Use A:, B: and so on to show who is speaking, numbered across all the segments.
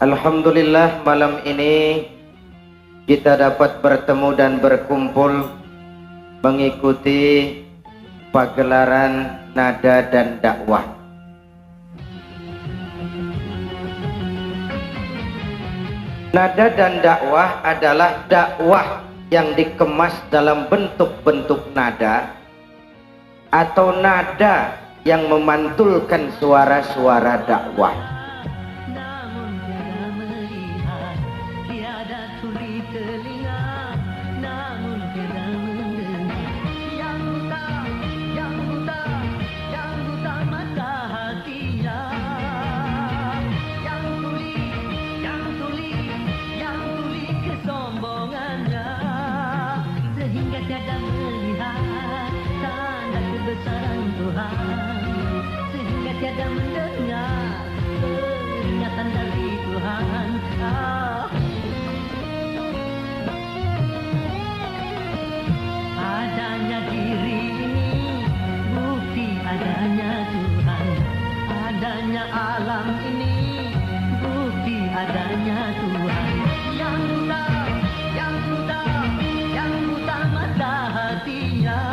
A: Alhamdulillah, malam ini kita dapat bertemu dan berkumpul mengikuti pagelaran nada dan dakwah. Nada dan dakwah adalah dakwah yang dikemas dalam bentuk-bentuk nada atau nada yang memantulkan suara-suara dakwah.
B: Tiada mendengar peringatan dari Tuhan. Adanya diri ini bukti adanya Tuhan. Adanya alam ini bukti adanya Tuhan. Yang buta, yang buta, yang buta mata hatinya.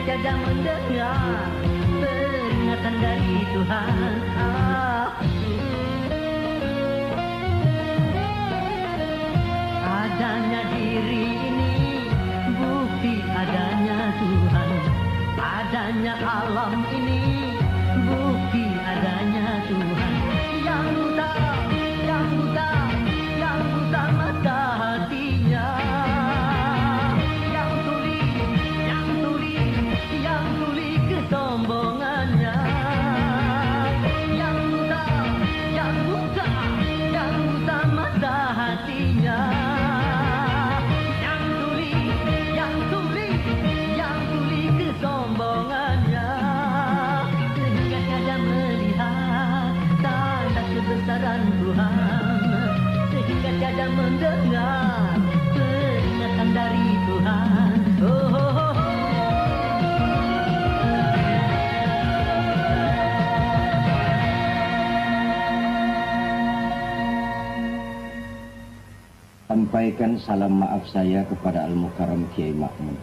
B: Tiada mendengar peringatan dari Tuhan. Adanya diri ini bukti adanya Tuhan. Adanya alam ini bukti adanya Tuhan. Yang buta, yang buta, yang buta mata hatinya. Kesombongannya yang buta, yang buta, yang buta mata hatinya. Yang tuli, yang tuli, yang tuli kesombongannya. Sehingga tiada melihat tanda kebesaran Tuhan. Sehingga tiada mendengar peringatan dari Tuhan. Oh, oh, oh.
A: Sampaikan salam maaf saya kepada Al-Mukarram Kiai Ma'mun.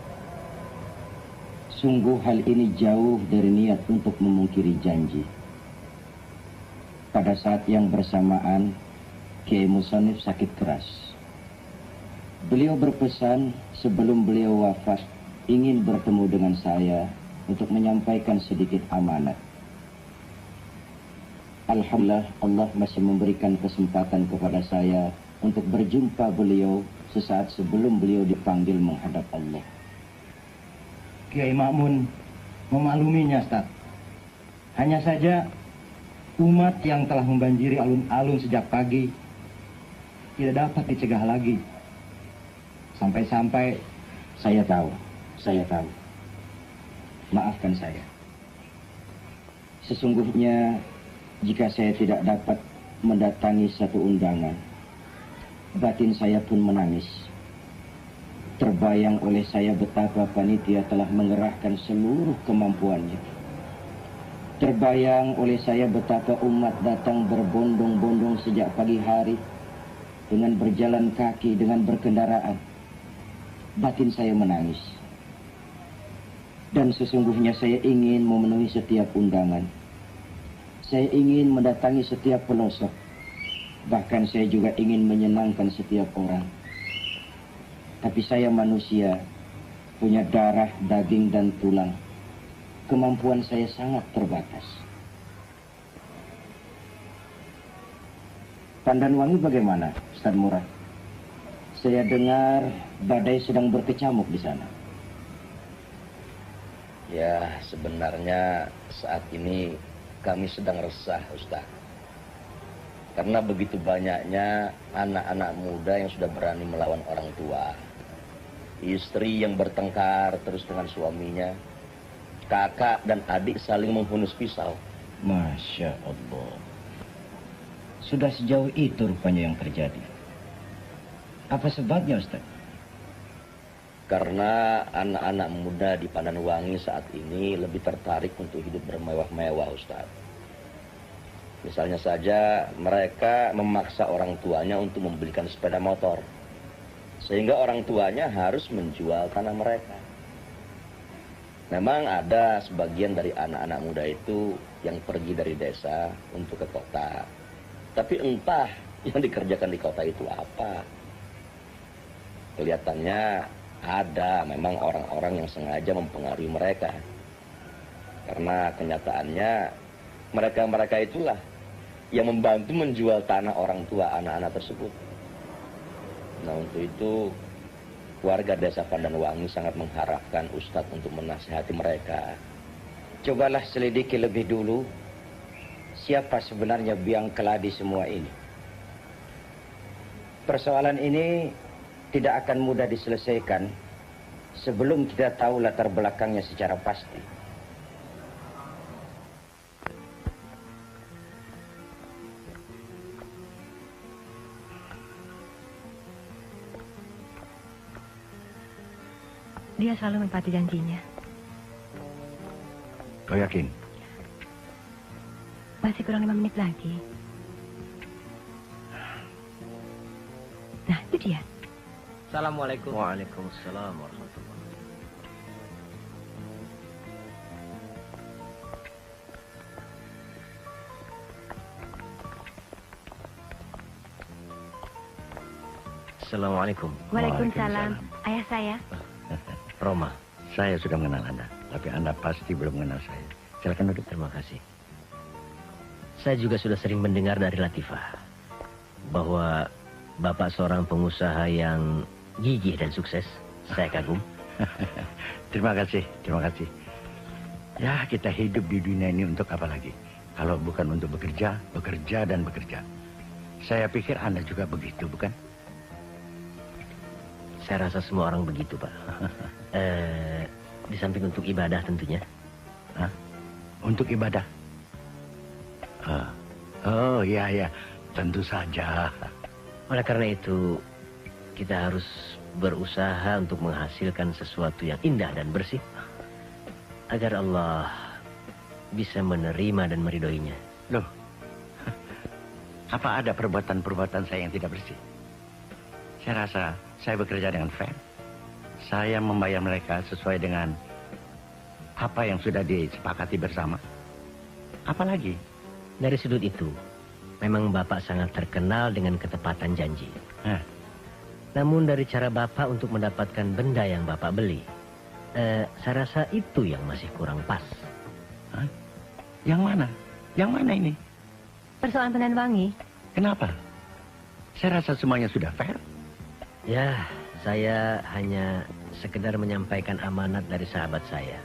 A: Sungguh hal ini jauh dari niat untuk memungkiri janji. Pada saat yang bersamaan, Kiai Musonif sakit keras. Beliau berpesan sebelum beliau wafat ingin bertemu dengan saya untuk menyampaikan sedikit amanat. Alhamdulillah, Allah masih memberikan kesempatan kepada saya untuk berjumpa beliau sesaat sebelum beliau dipanggil menghadap Allah.
C: Kiai Ma'mun memakluminya, Ustaz. Hanya saja umat yang telah membanjiri alun-alun sejak pagi tidak dapat dicegah lagi. Sampai-sampai
A: Saya tahu. Maafkan saya. Sesungguhnya jika saya tidak dapat mendatangi satu undangan, batin saya pun menangis. Terbayang oleh saya betapa panitia telah mengerahkan seluruh kemampuannya. Terbayang oleh saya betapa umat datang berbondong-bondong sejak pagi hari dengan berjalan kaki, dengan berkendaraan. Batin saya menangis. Dan sesungguhnya saya ingin memenuhi setiap undangan. Saya ingin mendatangi setiap pelosok. Bahkan saya juga ingin menyenangkan setiap orang. Tapi saya manusia, punya darah, daging, dan tulang. Kemampuan saya sangat terbatas. Pandanwangi bagaimana, Ustaz Murad? Saya dengar badai sedang berkecamuk di sana.
D: Ya, sebenarnya saat ini kami sedang resah, Ustaz. Karena begitu banyaknya anak-anak muda yang sudah berani melawan orang tua. Istri yang bertengkar terus dengan suaminya. Kakak dan adik saling menghunus pisau.
A: Masya Allah. Sudah sejauh itu rupanya yang terjadi. Apa sebabnya, Ustaz?
D: Karena anak-anak muda di Pandanwangi saat ini lebih tertarik untuk hidup bermewah-mewah, Ustaz. Misalnya saja mereka memaksa orang tuanya untuk membelikan sepeda motor. Sehingga orang tuanya harus menjual tanah mereka. Memang ada sebagian dari anak-anak muda itu yang pergi dari desa untuk ke kota. Tapi entah yang dikerjakan di kota itu apa. Kelihatannya ada memang orang-orang yang sengaja mempengaruhi mereka. Karena kenyataannya mereka-mereka itulah yang membantu menjual tanah orang tua anak-anak tersebut. Nah, untuk itu warga desa Pandanwangi sangat mengharapkan Ustadz untuk menasihati mereka.
A: Cobalah selidiki lebih dulu siapa sebenarnya biang keladi semua ini. Persoalan ini tidak akan mudah diselesaikan sebelum kita tahu latar belakangnya secara pasti.
E: Dia selalu menepati janjinya.
C: kau yakin?
E: Masih kurang 5 menit lagi. Nah, itu dia.
F: Assalamualaikum.
D: Waalaikumsalam warahmatullahi wabarakatuh. Assalamualaikum.
E: Waalaikumsalam. Ayah saya.
D: Roma.
C: Saya sudah mengenal Anda, tapi Anda pasti belum mengenal saya. Silakan duduk.
F: Terima kasih. Saya juga sudah sering mendengar dari Latifah bahwa Bapak seorang pengusaha yang gigih dan sukses. Saya kagum.
C: Terima kasih. Ya, kita hidup di dunia ini untuk apa lagi? Kalau bukan untuk bekerja, bekerja dan bekerja. Saya pikir Anda juga begitu, bukan?
F: Saya rasa semua orang begitu, Pak. Di samping untuk ibadah tentunya.
C: Hah? Untuk ibadah? Oh, iya. Tentu saja.
F: Oleh karena itu, kita harus berusaha untuk menghasilkan sesuatu yang indah dan bersih. Agar Allah bisa menerima dan meridhoinya.
C: Loh, apa ada perbuatan-perbuatan saya yang tidak bersih? Saya rasa saya bekerja dengan fair. Saya membayar mereka sesuai dengan apa yang sudah disepakati bersama. Apalagi?
F: Dari sudut itu, memang Bapak sangat terkenal dengan ketepatan janji.
C: Hah?
F: Namun dari cara Bapak untuk mendapatkan benda yang Bapak beli, saya rasa itu yang masih kurang pas.
C: Hah? Yang mana? Yang mana ini?
E: Persoalan Pandan Wangi.
C: Kenapa? Saya rasa semuanya sudah fair.
F: Ya, saya hanya sekedar menyampaikan amanat dari sahabat saya,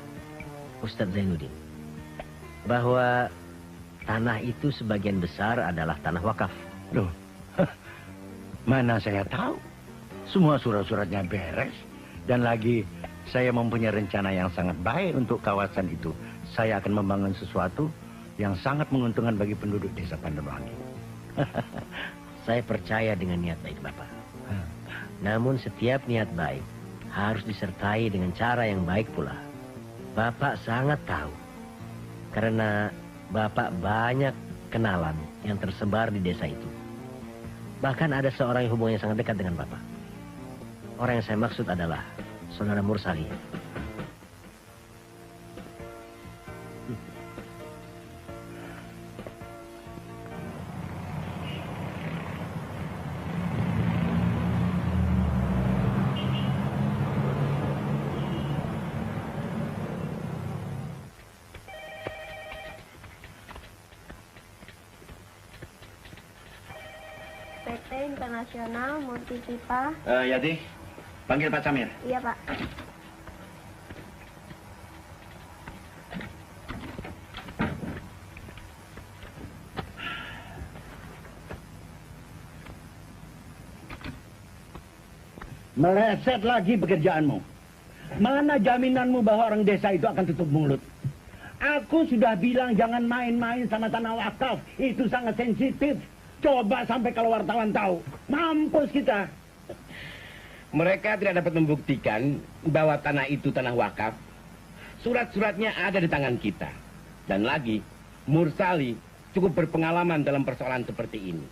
F: Ustadz Zainuddin, bahwa tanah itu sebagian besar adalah tanah wakaf.
C: Loh, mana saya tahu. Semua surat-suratnya beres. Dan lagi, saya mempunyai rencana yang sangat baik untuk kawasan itu. Saya akan membangun sesuatu yang sangat menguntungkan bagi penduduk desa Pandanwangi.
F: Saya percaya dengan niat baik Bapak. Namun setiap niat baik harus disertai dengan cara yang baik pula. Bapak sangat tahu. Karena Bapak banyak kenalan yang tersebar di desa itu. Bahkan ada seorang yang hubungannya sangat dekat dengan Bapak. Orang yang saya maksud adalah Saudara Mursali.
G: PT Internasional Multitipa.
C: Yati, panggil Pak Samir.
G: Iya, Pak.
H: Meleset lagi pekerjaanmu. Mana jaminanmu bahwa orang desa itu akan tutup mulut? Aku sudah bilang jangan main-main sama tanah wakaf. Itu sangat sensitif. Coba sampai kalau wartawan tahu. Mampus kita.
I: Mereka tidak dapat membuktikan bahwa tanah itu tanah wakaf. Surat-suratnya ada di tangan kita. Dan lagi, Mursali cukup berpengalaman dalam persoalan seperti ini.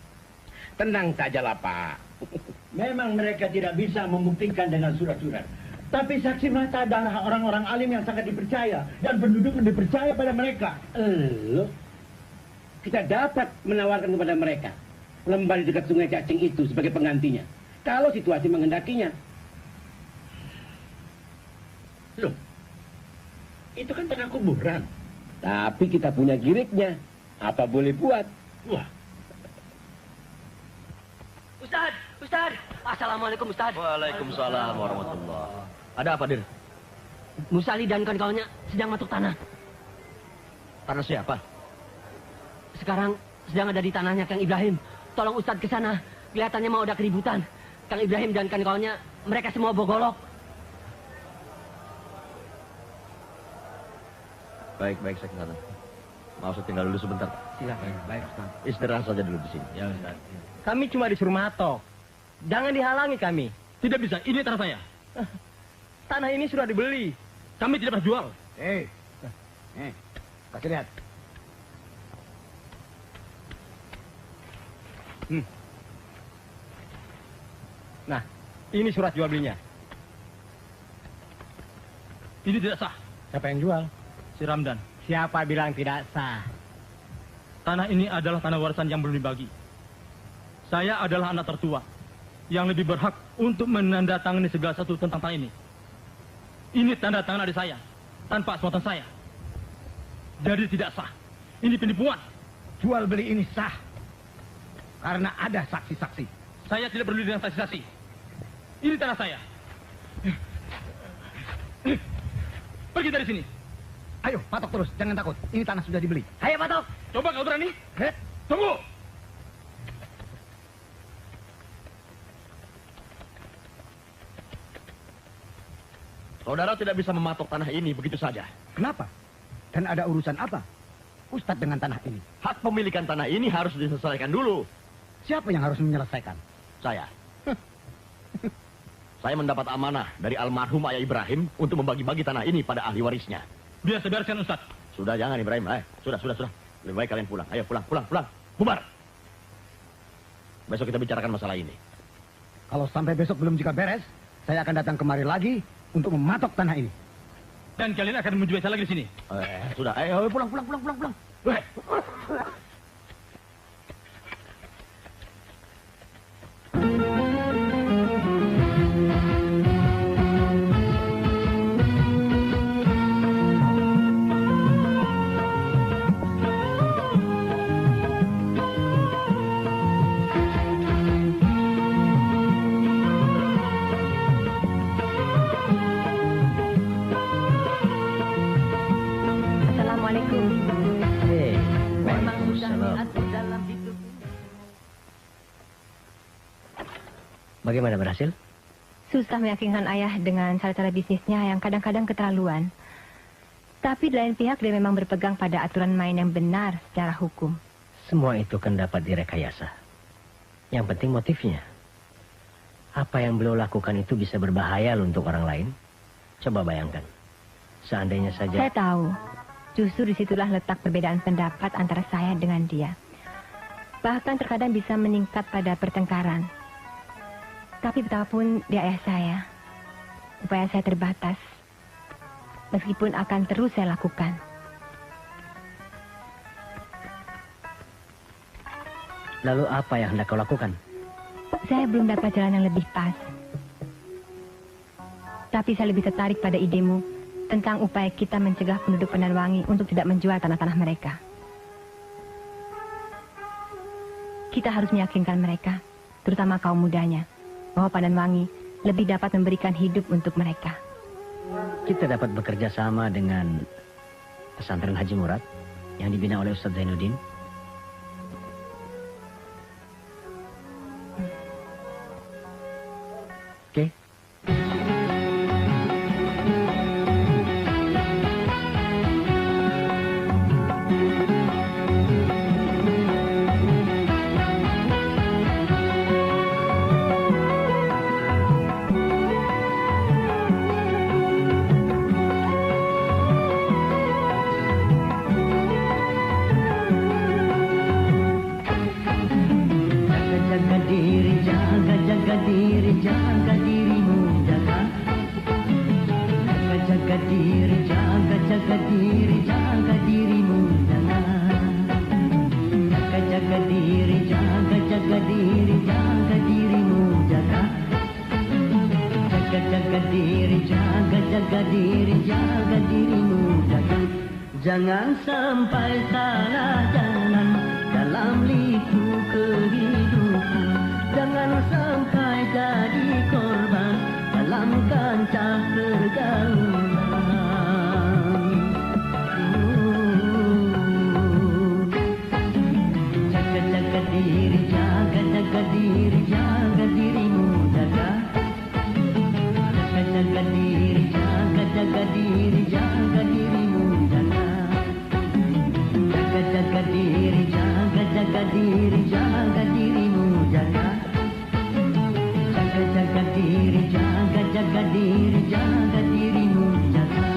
I: Tenang sajalah, Pak.
H: Memang mereka tidak bisa membuktikan dengan surat-surat. Tapi saksi mata adalah orang-orang alim yang sangat dipercaya. Dan penduduk yang dipercaya pada mereka.
I: Kita dapat menawarkan kepada mereka lembah di dekat sungai Cacing itu sebagai penggantinya. Kalau situasi menghendakinya.
H: Loh, itu kan tanah kuburan.
I: Tapi kita punya giriknya. Apa boleh buat?
H: Wah,
F: Ustad, Ustad. Assalamualaikum Ustad.
D: Waalaikumsalam warahmatullahi. Ada apa, Dir?
F: Musali dan kawan-kawannya sedang matuk tanah.
D: Tanah siapa?
F: Sekarang sedang ada di tanahnya Kang Ibrahim. Tolong Ustad ke sana. Kelihatannya mau ada keributan. Kang Ibrahim dan kawan-kawannya mereka semua bogolok.
D: Baik, saya ke sana. Mau saya tinggal dulu sebentar.
F: Silakan. Baik, Ustad.
D: Istirahat saja dulu di sini.
F: Ya, Ustad.
J: Kami cuma disuruh matok. Jangan dihalangi kami.
K: Tidak bisa, ini tanah saya.
J: Tanah ini sudah dibeli.
K: Kami tidak pernah jual.
H: kasih lihat.
J: Nah, ini surat jual belinya.
K: Ini tidak sah.
J: Siapa yang jual?
K: Si Ramdan.
J: Siapa bilang tidak sah?
K: Tanah ini adalah tanah warisan yang belum dibagi. Saya adalah anak tertua yang lebih berhak untuk menandatangani segala sesuatu tentang tanah ini. Ini tanda tangan adik saya, tanpa sepotong saya. Jadi tidak sah. Ini penipuan.
H: Jual beli ini sah. Karena ada saksi-saksi.
K: Saya tidak peduli dengan saksi-saksi. Ini tanah saya. Pergi dari sini.
H: Ayo, patok terus. Jangan takut. Ini tanah sudah dibeli.
F: Ayo patok.
K: Coba kau berani. Tunggu.
D: Saudara tidak bisa mematok tanah ini begitu saja.
H: Kenapa? Dan ada urusan apa? Ustadz dengan tanah ini.
D: Hak pemilikan tanah ini harus diselesaikan dulu.
H: Siapa yang harus menyelesaikan?
D: Saya. Saya mendapat amanah dari almarhum Ayah Ibrahim untuk membagi-bagi tanah ini pada ahli warisnya.
K: Biar saya bereskan, Ustaz.
D: Sudah, jangan Ibrahim. Sudah. Lebih baik kalian pulang. Ayo, pulang. Bubar. Besok kita bicarakan masalah ini.
H: Kalau sampai besok belum juga beres, saya akan datang kemari lagi untuk mematok tanah ini.
K: Dan kalian akan menjual saya lagi di sini.
H: Sudah, ayo pulang.
E: Assalamualaikum.
B: Memang sudah diatur dalam hidup.
F: Bagaimana berhasil?
E: Susah meyakinkan ayah dengan cara-cara bisnisnya yang kadang-kadang keterlaluan. Tapi di lain pihak dia memang berpegang pada aturan main yang benar secara hukum.
F: Semua itu kan dapat direkayasa. Yang penting motifnya. Apa yang beliau lakukan itu bisa berbahaya loh untuk orang lain. Coba bayangkan. Seandainya saja...
E: Saya tahu. Justru disitulah letak perbedaan pendapat antara saya dengan dia. Bahkan terkadang bisa meningkat pada pertengkaran. Tapi betapapun dia ayah saya, upaya saya terbatas. Meskipun akan terus saya lakukan.
F: Lalu apa yang hendak kau lakukan?
E: Saya belum dapat jalan yang lebih pas. Tapi saya lebih tertarik pada idemu tentang upaya kita mencegah penduduk Pandanwangi untuk tidak menjual tanah-tanah mereka. Kita harus meyakinkan mereka, terutama kaum mudanya, bahwa Pandanwangi lebih dapat memberikan hidup untuk mereka.
F: Kita dapat bekerja sama dengan pesantren Haji Murad yang dibina oleh Ustadz Zainuddin. Oke.
B: Jangan sampai salah jalan dalam liku kehidupan. Jangan sampai jadi korban dalam kancah pergaulan. Jaga-jaga diri, jaga-jaga diri, jaga dirimu, jaga. Jaga-jaga diri, jaga-jaga diri, jaga dirimu, jaga. Jaga diri, jaga diri, jaga dirimu, jaga. Jaga diri, jaga diri, jaga dirimu, jaga.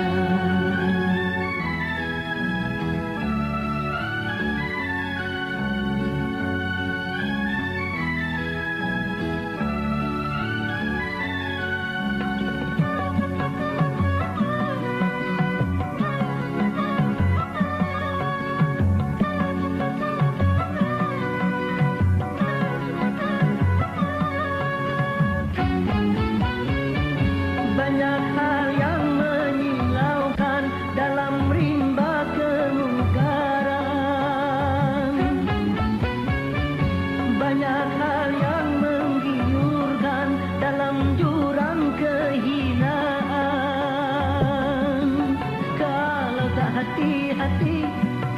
B: Hati-hati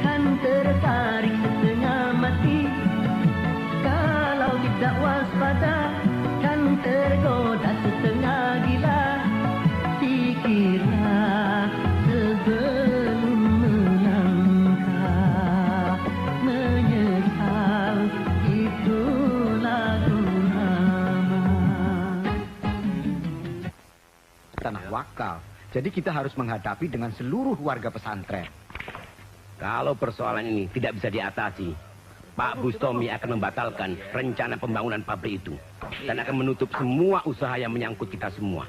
B: kan tertarik setengah mati. Kalau tidak waspada kan tergoda setengah gila. Pikirlah sebelum melangkah. Menyesal itulah ulama.
H: Tanah wakaf. Jadi kita harus menghadapi dengan seluruh warga pesantren.
I: Kalau persoalan ini tidak bisa diatasi, Pak Bustomi akan membatalkan rencana pembangunan pabrik itu dan akan menutup semua usaha yang menyangkut kita semua.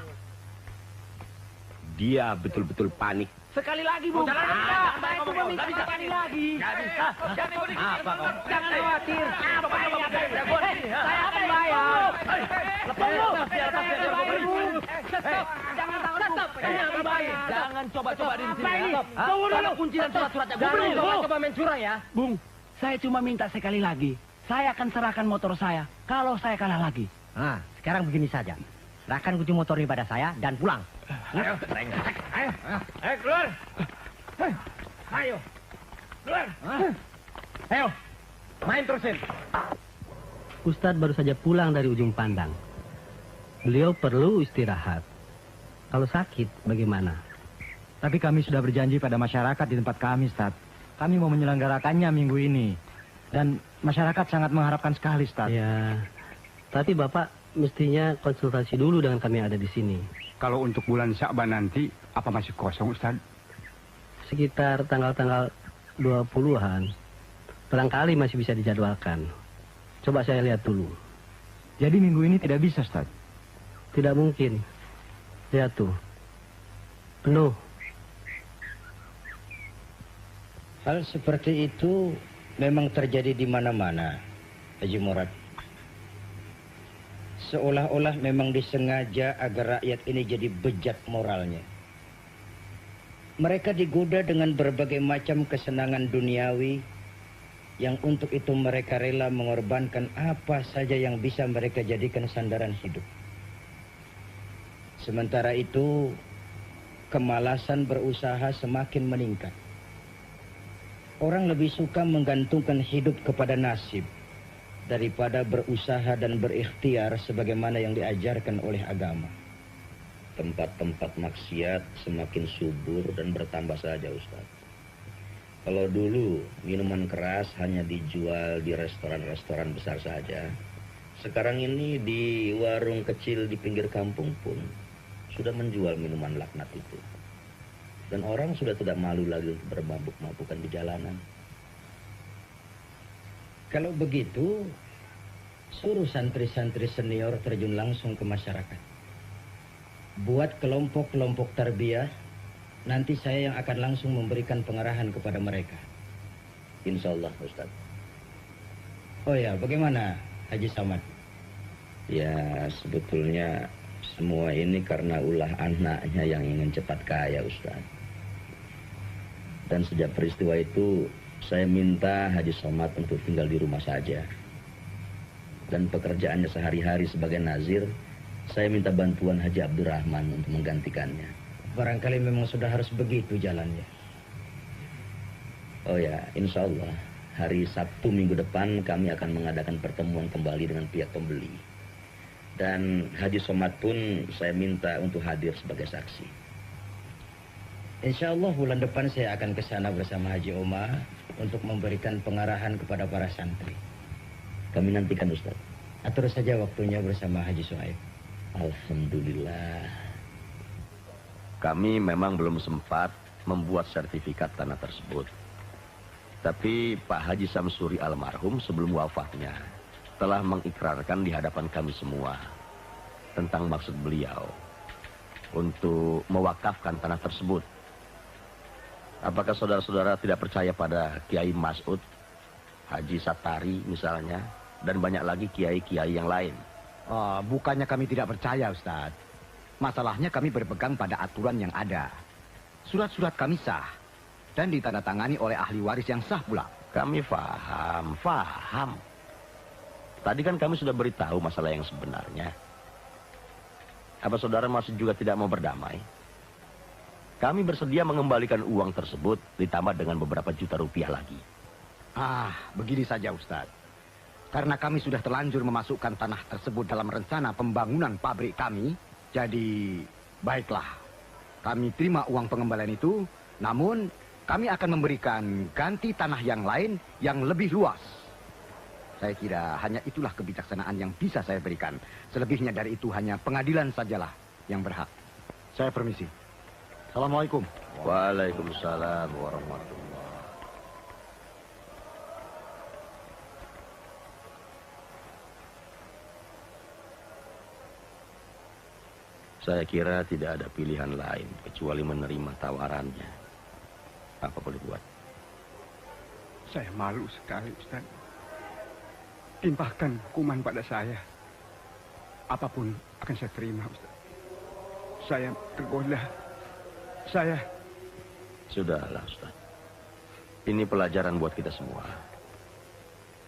I: Dia betul-betul panik.
J: Sekali lagi, Bu. Jangan meminta sekali lagi. Apa kau? Jangan khawatir. Saya akan bayar. Jangan coba-coba di sini. Tunggu dulu. Kunci dan surat-suratnya. Jangan coba main curang ya.
H: Bung, saya cuma minta sekali lagi. Saya akan serahkan motor saya kalau saya kalah lagi.
J: Nah, sekarang begini saja. Serahkan kunci motor ini pada saya dan pulang.
I: Ayo, keluar. Ayo, keluar.
J: Ayo, main terusin.
L: Ustadz baru saja pulang dari ujung pandang. Beliau perlu istirahat. Kalau sakit, bagaimana?
J: Tapi kami sudah berjanji pada masyarakat di tempat kami, Ustaz. Kami mau menyelenggarakannya minggu ini. Dan masyarakat sangat mengharapkan sekali, Ustaz.
L: Ya, tapi Bapak mestinya konsultasi dulu dengan kami yang ada di sini.
M: Kalau untuk bulan Sya'ban nanti, apa masih kosong, Ustaz?
L: Sekitar tanggal-tanggal 20-an. Barangkali masih bisa dijadwalkan. Coba saya lihat dulu.
J: Jadi minggu ini tidak bisa, Ustaz?
L: Tidak mungkin. Lihat tuh. Penuh.
A: Hal seperti itu memang terjadi di mana-mana, Haji Murad. Seolah-olah memang disengaja agar rakyat ini jadi bejat moralnya. Mereka digoda dengan berbagai macam kesenangan duniawi yang untuk itu mereka rela mengorbankan apa saja yang bisa mereka jadikan sandaran hidup. Sementara itu, kemalasan berusaha semakin meningkat. Orang lebih suka menggantungkan hidup kepada nasib daripada berusaha dan berikhtiar sebagaimana yang diajarkan oleh agama.
D: Tempat-tempat maksiat semakin subur dan bertambah saja, Ustaz. Kalau dulu minuman keras hanya dijual di restoran-restoran besar saja, sekarang ini di warung kecil di pinggir kampung pun sudah menjual minuman laknat itu. Dan orang sudah tidak malu lagi untuk bermabuk-mabukan di jalanan.
A: Kalau begitu, suruh santri-santri senior terjun langsung ke masyarakat. Buat kelompok-kelompok tarbiyah, nanti saya yang akan langsung memberikan pengarahan kepada mereka.
D: Insya Allah, Ustaz.
A: Oh ya, bagaimana Haji Samad?
D: Ya, sebetulnya semua ini karena ulah anaknya yang ingin cepat kaya, Ustaz. Dan sejak peristiwa itu, saya minta Haji Somad untuk tinggal di rumah saja. Dan pekerjaannya sehari-hari sebagai nazir, saya minta bantuan Haji Abdurrahman untuk menggantikannya.
A: Barangkali memang sudah harus begitu jalannya.
D: Oh ya, insya Allah, hari Sabtu minggu depan kami akan mengadakan pertemuan kembali dengan pihak pembeli. Dan Haji Somad pun saya minta untuk hadir sebagai saksi.
A: Insya Allah bulan depan saya akan ke sana bersama Haji Omar untuk memberikan pengarahan kepada para santri.
D: Kami nantikan, Ustaz.
A: Atur saja waktunya bersama Haji Sohaib.
D: Alhamdulillah. Kami memang belum sempat membuat sertifikat tanah tersebut. Tapi Pak Haji Samsuri almarhum sebelum wafatnya telah mengikrarkan di hadapan kami semua tentang maksud beliau untuk mewakafkan tanah tersebut. Apakah saudara-saudara tidak percaya pada Kiai Mas'ud, Haji Satari misalnya, dan banyak lagi kiai-kiai yang lain?
J: Oh, bukannya kami tidak percaya, Ustaz. Masalahnya kami berpegang pada aturan yang ada. Surat-surat kami sah dan ditandatangani oleh ahli waris yang sah pula.
D: Kami faham. Tadi kan kami sudah beritahu masalah yang sebenarnya. Apa saudara masih juga tidak mau berdamai? Kami bersedia mengembalikan uang tersebut ditambah dengan beberapa juta rupiah lagi.
J: Begini saja, Ustaz. Karena kami sudah terlanjur memasukkan tanah tersebut dalam rencana pembangunan pabrik kami, jadi baiklah. Kami terima uang pengembalian itu, namun kami akan memberikan ganti tanah yang lain yang lebih luas. Saya kira hanya itulah kebijaksanaan yang bisa saya berikan. Selebihnya dari itu hanya pengadilan sajalah yang berhak. Saya permisi. Assalamualaikum.
D: Waalaikumsalam warahmatullahi. Saya kira tidak ada pilihan lain kecuali menerima tawarannya. Apa boleh buat?
M: Saya malu sekali, Ustaz. Timpahkan hukuman pada saya. Apapun akan saya terima, Ustaz. Saya tergoda. Saya...
D: Sudahlah, Ustaz. Ini pelajaran buat kita semua.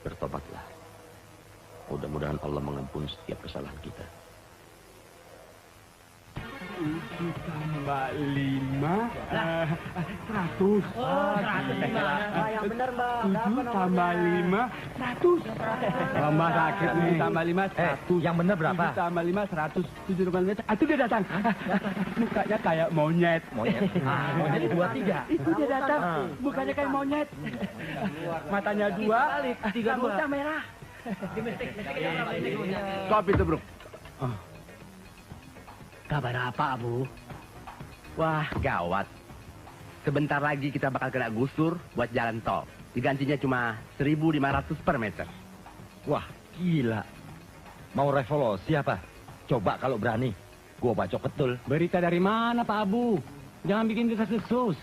D: Bertobatlah. Mudah-mudahan Allah mengampuni setiap kesalahan kita.
M: 7 tambah 5 100.
B: Oh, 100 gimana? Yang benar, Bang.
M: 7 tambah 5 100. Mbak sakit nih. Tambah 5 100.
N: Yang benar berapa?
M: 7 tambah 5 100. 7 tambah 5 itu dia datang. Mukanya kayak monyet.
N: Monyet. Monyet 2 3.
M: Itu dia datang. Mukanya kayak monyet. Matanya 2, rambutnya merah.
I: Stop itu, bro.
L: Kabar apa, Abu?
O: Wah, gawat. Sebentar lagi kita bakal kena gusur buat jalan tol. Digantinya cuma 1.500 per meter.
N: Wah, gila. Mau revolusi apa? Coba kalau berani. Gua bacok betul.
L: Berita dari mana, Pak Abu? Jangan bikin kita sesus.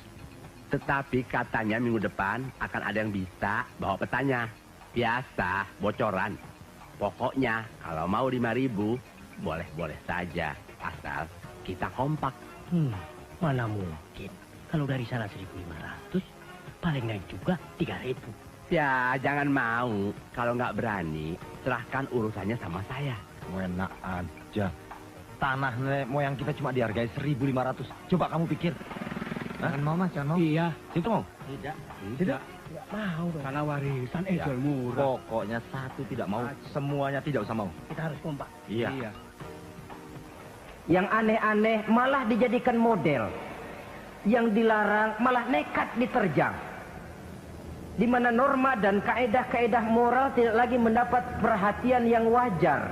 O: Tetapi katanya minggu depan akan ada yang bisa bawa petanya. Biasa, bocoran. Pokoknya kalau mau 5.000, boleh-boleh saja. Asal kita kompak.
L: Mana mungkin. Kalau dari sana 1.500, paling naik juga 3.000.
O: Ya, jangan mau. Kalau nggak berani, serahkan urusannya sama saya.
N: Enak aja. Tanah nenek moyang kita cuma dihargai 1.500. Coba kamu pikir. Jangan mau, Mas. Jangan mau.
L: Iya.
N: Situ mau?
L: Tidak.
N: Tidak?
L: Tidak mau.
M: Karena warisan
N: Ya,
M: jual murah.
N: pokoknya satu tidak mau. Semuanya tidak usah mau.
L: Kita harus kompak.
N: Iya.
A: Yang aneh-aneh malah dijadikan model. Yang dilarang malah nekat diterjang. Di mana norma dan kaedah-kaedah moral tidak lagi mendapat perhatian yang wajar.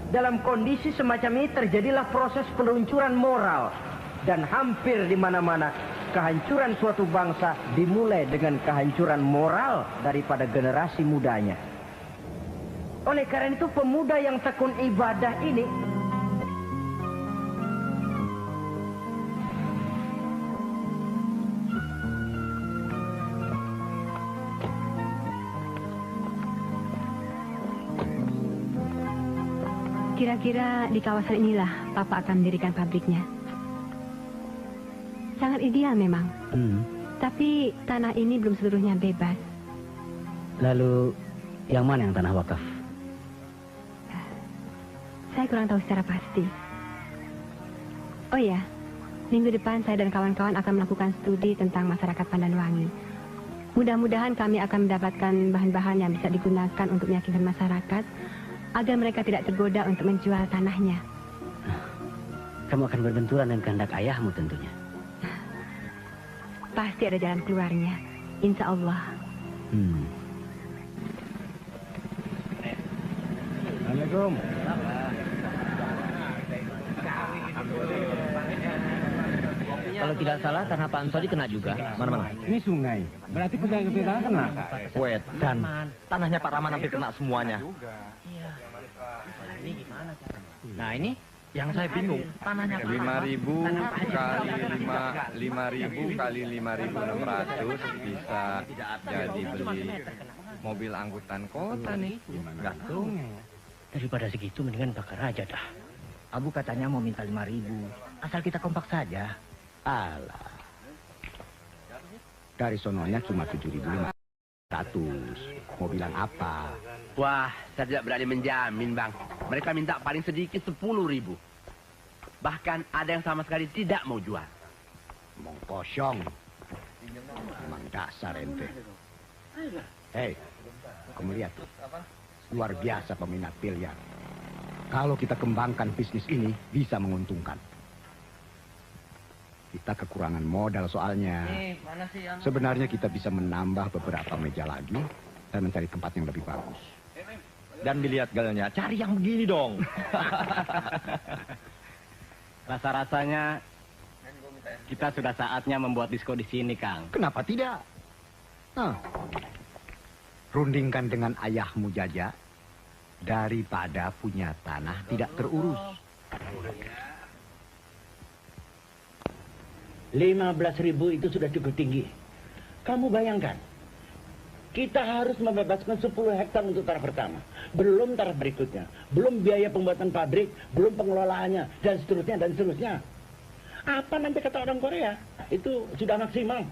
A: Dalam kondisi semacam ini terjadilah proses peluncuran moral. Dan hampir di mana-mana kehancuran suatu bangsa dimulai dengan kehancuran moral daripada generasi mudanya. Oleh karena itu pemuda yang tekun ibadah ini
E: kira-kira di kawasan inilah Papa akan mendirikan pabriknya. Sangat ideal memang. Tapi tanah ini belum seluruhnya bebas.
L: Lalu, yang mana yang tanah wakaf?
E: Saya kurang tahu secara pasti. Oh ya, minggu depan saya dan kawan-kawan akan melakukan studi tentang masyarakat Pandanwangi. Mudah-mudahan kami akan mendapatkan bahan-bahan yang bisa digunakan untuk meyakinkan masyarakat agar mereka tidak tergoda untuk menjual tanahnya.
L: Kamu akan berbenturan dengan kehendak ayahmu tentunya.
E: Pasti ada jalan keluarnya, insya Allah.
M: Assalamualaikum.
N: Kalau tidak salah, tanah Pak Ansori kena juga. Mana-mana?
M: Ini sungai. Berarti kita kena.
N: Dan tanahnya Pak Rahman hampir kena semuanya. Nah ini yang saya bingung. Tanahnya
P: 5.000 kali 5.000 kali 5.600 bisa jadi beli mobil angkutan kota nih.
L: Gantung. Daripada segitu mendingan bakar aja dah.
N: Abu katanya mau minta 5.000. Asal kita kompak saja.
J: Alah. Dari sononya cuma 7.500. Mau bilang apa?
O: Wah, saya tidak berani menjamin, Bang. Mereka minta paling sedikit 10.000. Bahkan ada yang sama sekali tidak mau jual.
J: Ngomong kosong. Emang dasar ente. Hei, kamu lihat tuh. Luar biasa peminat biliar. Kalau kita kembangkan bisnis ini, bisa menguntungkan. Kita kekurangan modal soalnya. Sebenarnya kita bisa menambah beberapa meja lagi dan mencari tempat yang lebih bagus.
N: Dan dilihat galanya, cari yang begini dong.
L: Rasa-rasanya kita sudah saatnya membuat disko di sini, Kang.
J: Kenapa tidak? Rundingkan dengan ayahmu Jaja daripada punya tanah tidak terurus.
H: 15.000 itu sudah cukup tinggi. Kamu bayangkan, kita harus membebaskan 10 hektar untuk taraf pertama. Belum taraf berikutnya. Belum biaya pembuatan pabrik, belum pengelolaannya, dan seterusnya, dan seterusnya. Apa nanti kata orang Korea? Itu sudah maksimal.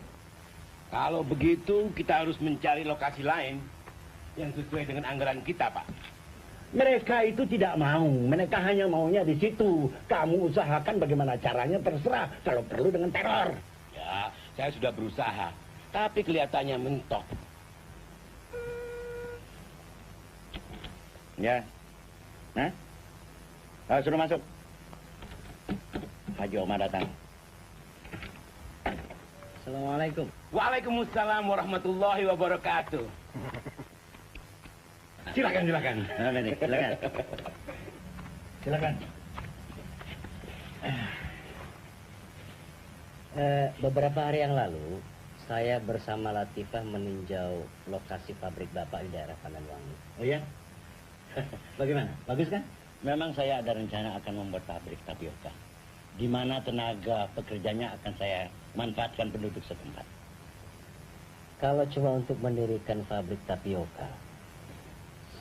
I: Kalau begitu, kita harus mencari lokasi lain yang sesuai dengan anggaran kita, Pak.
H: Mereka itu tidak mau. Mereka hanya maunya di situ. Kamu usahakan bagaimana caranya, terserah. Kalau perlu dengan teror.
I: Ya, saya sudah berusaha. Tapi kelihatannya mentok.
H: Ya. Nah? Suruh masuk. Haji Omar datang.
I: Assalamualaikum. Waalaikumsalam warahmatullahi wabarakatuh. Silakan.
H: Silakan. Silakan.
F: Beberapa hari yang lalu, saya bersama Latifah meninjau lokasi pabrik Bapak di daerah Pandanwangi.
H: Oh ya? Bagaimana? Bagus kan? Memang saya ada rencana akan membuat pabrik tapioka, di mana tenaga pekerjanya akan saya manfaatkan penduduk setempat.
F: Kalau cuma untuk mendirikan pabrik tapioka,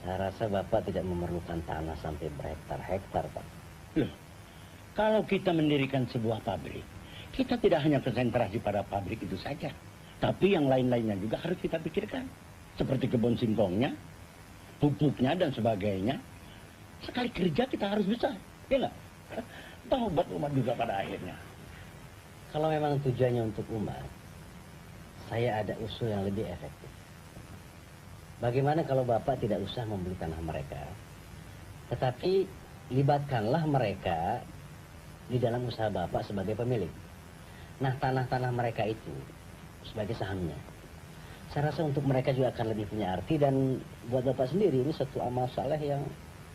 F: saya rasa Bapak tidak memerlukan tanah sampai berhektar-hektar, Pak.
H: Loh, kalau kita mendirikan sebuah pabrik, kita tidak hanya konsentrasi pada pabrik itu saja, tapi yang lain-lainnya juga harus kita pikirkan. Seperti kebun singkongnya, pupuknya, dan sebagainya. Sekali kerja kita harus besar, ya nggak? Taubat umat juga pada akhirnya.
F: Kalau memang tujuannya untuk umat, saya ada usul yang lebih efektif. Bagaimana kalau Bapak tidak usah membeli tanah mereka, tetapi libatkanlah mereka di dalam usaha Bapak sebagai pemilik. Nah, tanah-tanah mereka itu sebagai sahamnya. Saya rasa untuk mereka juga akan lebih punya arti, dan buat Bapak sendiri ini satu amal saleh yang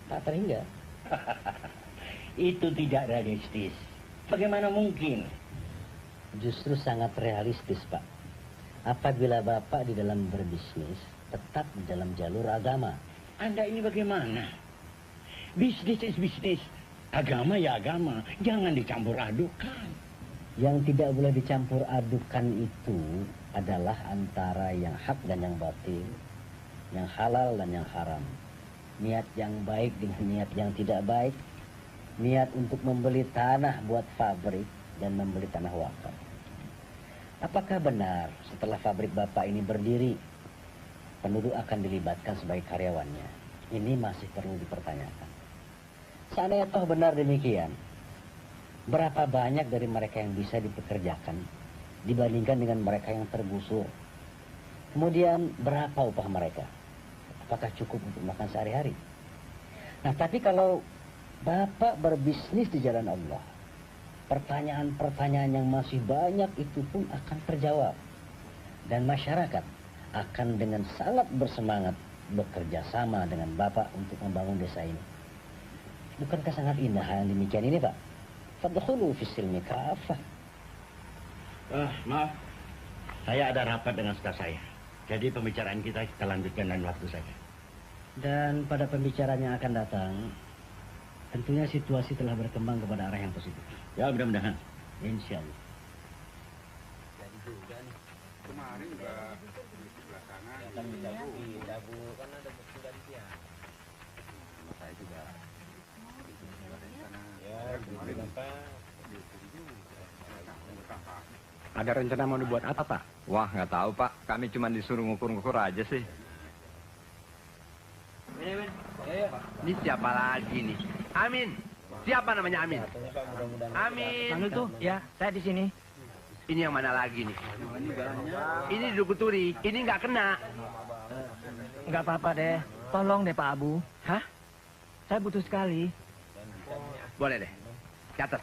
F: tak terhingga.
H: Itu tidak realistis. Bagaimana mungkin?
F: Justru sangat realistis, Pak. Apabila Bapak di dalam berbisnis tetap di dalam jalur agama.
H: Anda ini bagaimana? Bisnis is bisnis. Agama ya agama. Jangan dicampur adukan.
F: Yang tidak boleh dicampur adukan itu adalah antara yang hak dan yang batil, yang halal dan yang haram, niat yang baik dengan niat yang tidak baik, niat untuk membeli tanah buat pabrik dan membeli tanah wakaf. Apakah benar setelah pabrik Bapak ini berdiri, penduduk akan dilibatkan sebagai karyawannya? Ini masih perlu dipertanyakan. Seandainya toh benar demikian, berapa banyak dari mereka yang bisa dipekerjakan dibandingkan dengan mereka yang tergusur? Kemudian berapa upah mereka? Apakah cukup untuk makan sehari-hari? Nah, tapi kalau Bapak berbisnis di jalan Allah, pertanyaan-pertanyaan yang masih banyak itu pun akan terjawab. Dan masyarakat akan dengan sangat bersemangat bekerja sama dengan Bapak untuk membangun desa ini. Bukankah sangat indah yang demikian ini, Pak? Fadkhulu fis silmi kafah.
H: Maaf, saya ada rapat dengan staf saya. Jadi pembicaraan kita lanjutkan lain waktu saja.
F: Dan pada pembicaraan yang akan datang, tentunya situasi telah berkembang kepada arah yang positif.
H: Ya, mudah-mudahan.
F: Insya Allah.
M: Jadi juga nih. Kemarin juga di sebelah sana.
F: Dabu kan ada sudah di dia. Saya juga.
J: Ada rencana mau dibuat apa, Pak?
P: Wah, nggak tahu, Pak. Kami cuma disuruh ngukur-ngukur aja sih.
O: Ini siapa lagi nih? Amin. Siapa namanya Amin? Amin.
Q: Manggil tuh, ya, saya di sini.
O: Ini yang mana lagi nih? Ini di Dukuturi. Ini nggak kena.
Q: Nggak apa-apa deh. Tolong deh Pak Abu.
O: Hah?
Q: Saya butuh sekali.
O: Boleh deh. Catat.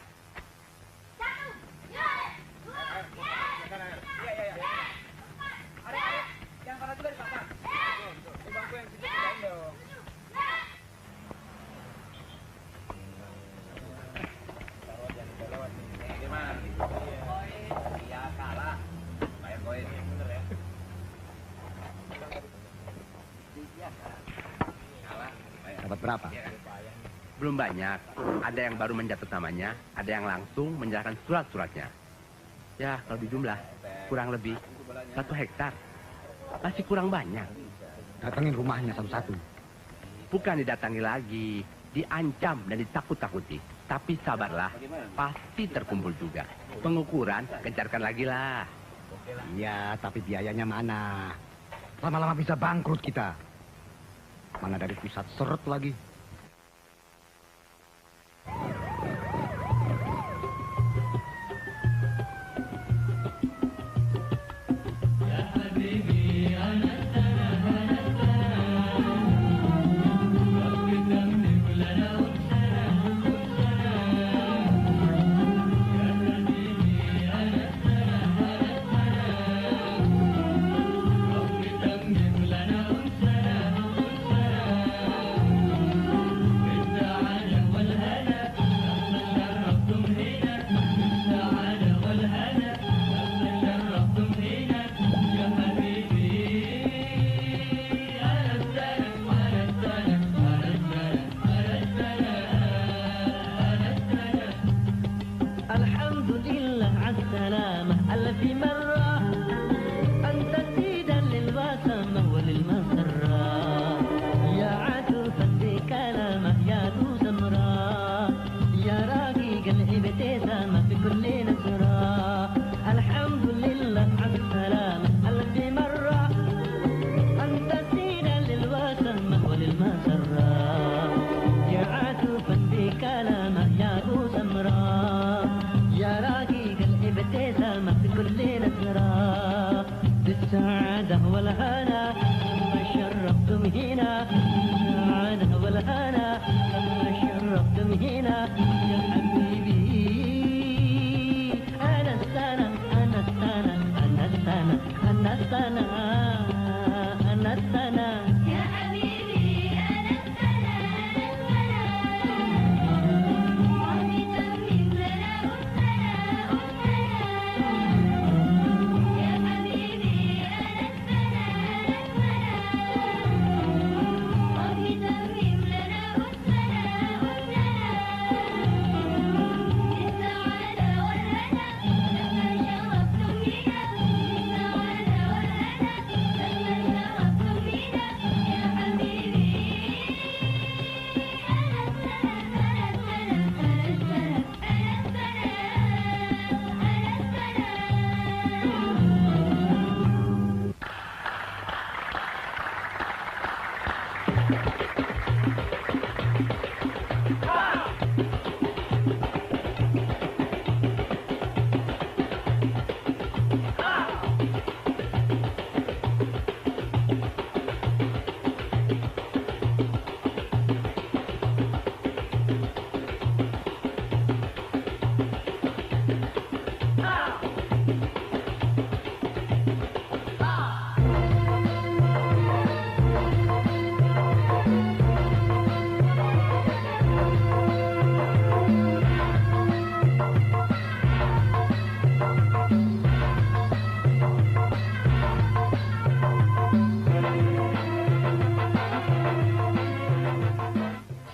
J: Dapat berapa?
O: Belum banyak. Ada yang baru mencatat namanya, ada yang langsung menyerahkan surat-suratnya. Ya, kalau dijumlah, kurang lebih 1 hektar. Masih kurang banyak.
J: Datangin rumahnya satu-satu.
O: Bukan didatangi lagi, diancam dan ditakut-takuti. Tapi sabarlah, pasti terkumpul juga. Pengukuran, gencarkan lagi lah.
J: Iya, tapi biayanya mana? Lama-lama bisa bangkrut kita. Mana dari pusat seret lagi.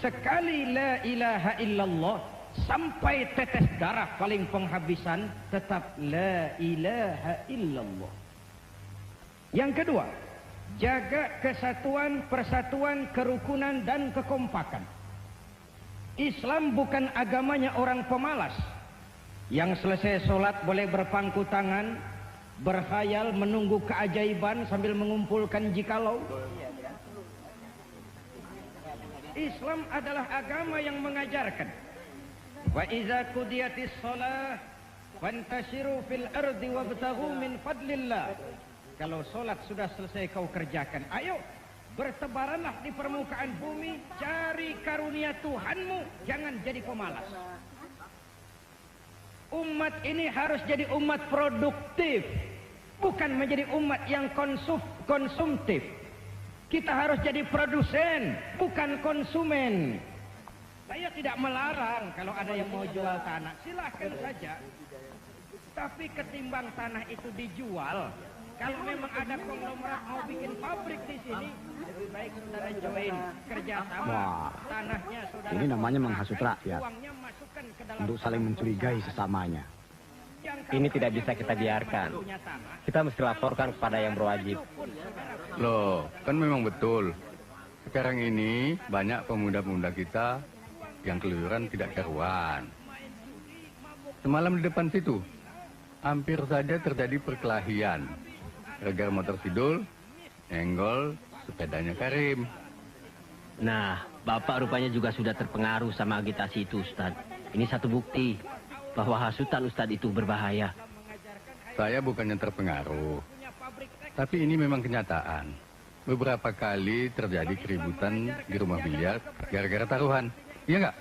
R: Sekali la ilaha illallah sampai tetes darah paling penghabisan, tetap la ilaha illallah. Yang kedua, jaga kesatuan, persatuan, kerukunan dan kekompakan. Islam bukan agamanya orang pemalas yang selesai sholat boleh berpangku tangan, berkhayal menunggu keajaiban sambil mengumpulkan jikalau. Islam adalah agama yang mengajarkan wa iza qudiyatis shalah fantashiru fil ardi wabtaghu min fadlillah. Kalau salat sudah selesai kau kerjakan, ayo bertebaranlah di permukaan bumi, cari karunia Tuhanmu, jangan jadi pemalas. Umat ini harus jadi umat produktif, bukan menjadi umat yang konsumtif. Kita harus jadi produsen, bukan konsumen. Saya tidak melarang kalau ada yang mau jual tanah, silahkan saja. Tapi ketimbang tanah itu dijual, kalau memang ada konglomerat mau bikin pabrik di sini, lebih baik saudara join kerjasama.
J: Wah,
R: tanahnya saudara.
J: ini namanya menghasut rakyat
R: uangnya masukkan ke dalam
J: untuk saling mencurigai sesamanya.
F: Ini tidak bisa kita biarkan. Kita mesti laporkan kepada yang berwajib.
S: Loh, kan memang betul. Sekarang ini banyak pemuda-pemuda kita yang keluyuran tidak karuan. Semalam di depan situ, hampir saja terjadi perkelahian. Gara-gara motor Sidul, nyenggol sepedanya Karim.
F: Nah, Bapak rupanya juga sudah terpengaruh sama agitasi itu, Ustadz. Ini satu bukti bahwa hasutan Ustadz itu berbahaya.
S: Saya bukannya terpengaruh, tapi ini memang kenyataan. Beberapa kali terjadi keributan di rumah biliar gara-gara taruhan. Iya nggak?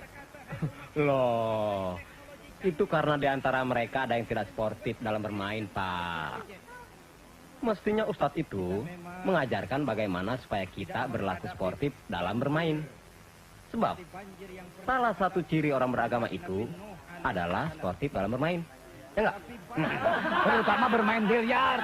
F: Loh, itu karena di antara mereka ada yang tidak sportif dalam bermain, Pak. Mestinya Ustadz itu mengajarkan bagaimana supaya kita berlaku sportif dalam bermain. Sebab salah satu ciri orang beragama itu adalah sportif dalam bermain. Ya enggak?
N: Terutama bermain biliar.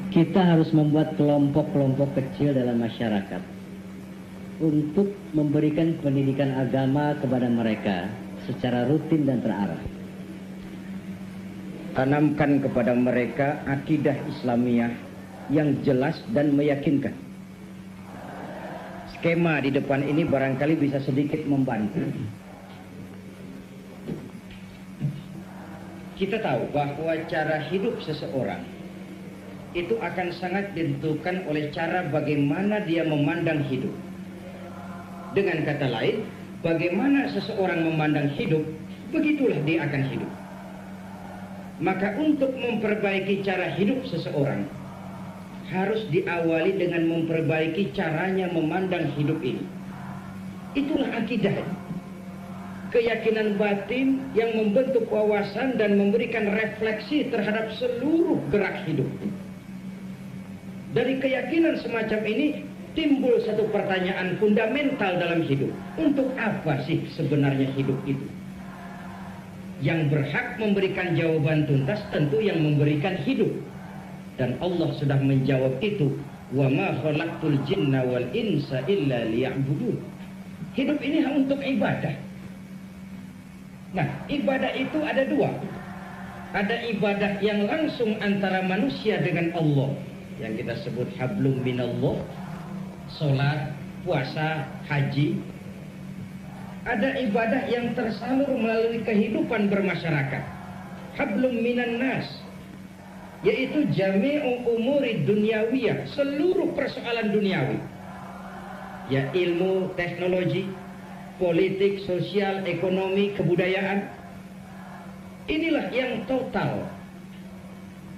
B: Kita harus membuat kelompok-kelompok kecil dalam masyarakat untuk memberikan pendidikan agama kepada mereka secara rutin dan terarah.
A: Tanamkan kepada mereka akidah Islamiyah yang jelas dan meyakinkan. Skema di depan ini barangkali bisa sedikit membantu. Kita tahu bahwa cara hidup seseorang itu akan sangat ditentukan oleh cara bagaimana dia memandang hidup. Dengan kata lain, bagaimana seseorang memandang hidup, begitulah dia akan hidup. Maka untuk memperbaiki cara hidup seseorang, harus diawali dengan memperbaiki caranya memandang hidup ini. Itulah akidah. Keyakinan batin yang membentuk wawasan dan memberikan refleksi terhadap seluruh gerak hidup. Dari keyakinan semacam ini timbul satu pertanyaan fundamental dalam hidup. Untuk apa sih sebenarnya hidup itu? Yang berhak memberikan jawaban tuntas tentu yang memberikan hidup. Dan Allah sudah menjawab itu. Wa ma khalaqtul jinna wal insa illa liya'budun. Hidup ini untuk ibadah. Nah, ibadah itu ada dua. Ada ibadah yang langsung antara manusia dengan Allah, yang kita sebut hablum minallah, sholat, puasa, haji. Ada ibadah yang tersalur melalui kehidupan bermasyarakat, hablum minan nas, yaitu jami'u umuri dunyawiyah, seluruh persoalan duniawi, ya ilmu, teknologi, politik, sosial, ekonomi, kebudayaan. Inilah yang total.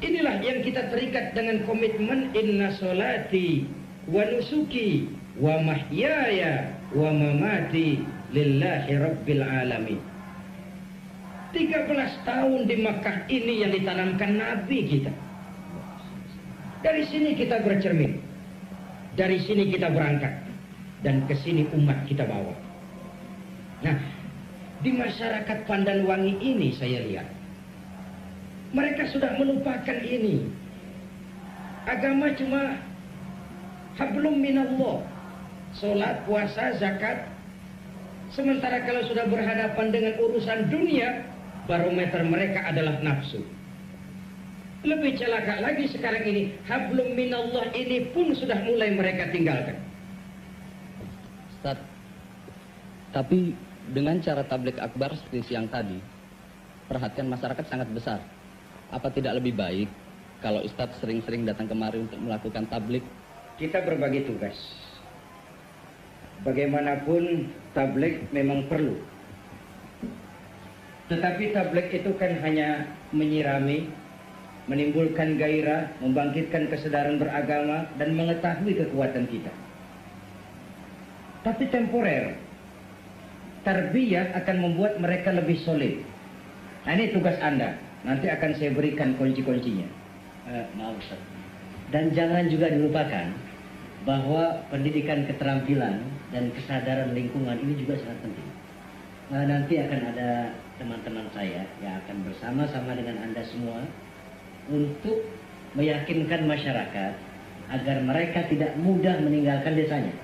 A: Inilah yang kita terikat dengan komitmen inna solati wa nusuki wa mahyaya wa mamati lillahi rabbil alamin. 13 tahun di Makkah ini yang ditanamkan Nabi kita. Dari sini kita bercermin. Dari sini kita berangkat. Dan ke sini umat kita bawa. Nah, di masyarakat Pandanwangi ini saya lihat mereka sudah melupakan ini. Agama cuma hablum minallah, sholat, puasa, zakat. Sementara kalau sudah berhadapan dengan urusan dunia, barometer mereka adalah nafsu. Lebih celaka lagi sekarang ini, hablum minallah ini pun sudah mulai mereka tinggalkan.
T: Ustaz, tapi dengan cara tablik akbar seperti siang tadi, perhatian masyarakat sangat besar. Apa tidak lebih baik kalau Ustadz sering-sering datang kemari untuk melakukan tablik?
A: Kita berbagi tugas. Bagaimanapun tablik memang perlu. Tetapi tablik itu kan hanya menyirami, menimbulkan gairah, membangkitkan kesadaran beragama, dan mengetahui kekuatan kita. Tapi temporer. Tarbiyah akan membuat mereka lebih solid. Nah, ini tugas Anda. Nanti akan saya berikan kunci-kuncinya.
B: Maaf, Ustaz. Dan jangan juga dilupakan bahwa pendidikan keterampilan dan kesadaran lingkungan ini juga sangat penting. Nanti akan ada teman-teman saya yang akan bersama-sama dengan Anda semua untuk meyakinkan masyarakat agar mereka tidak mudah meninggalkan desanya.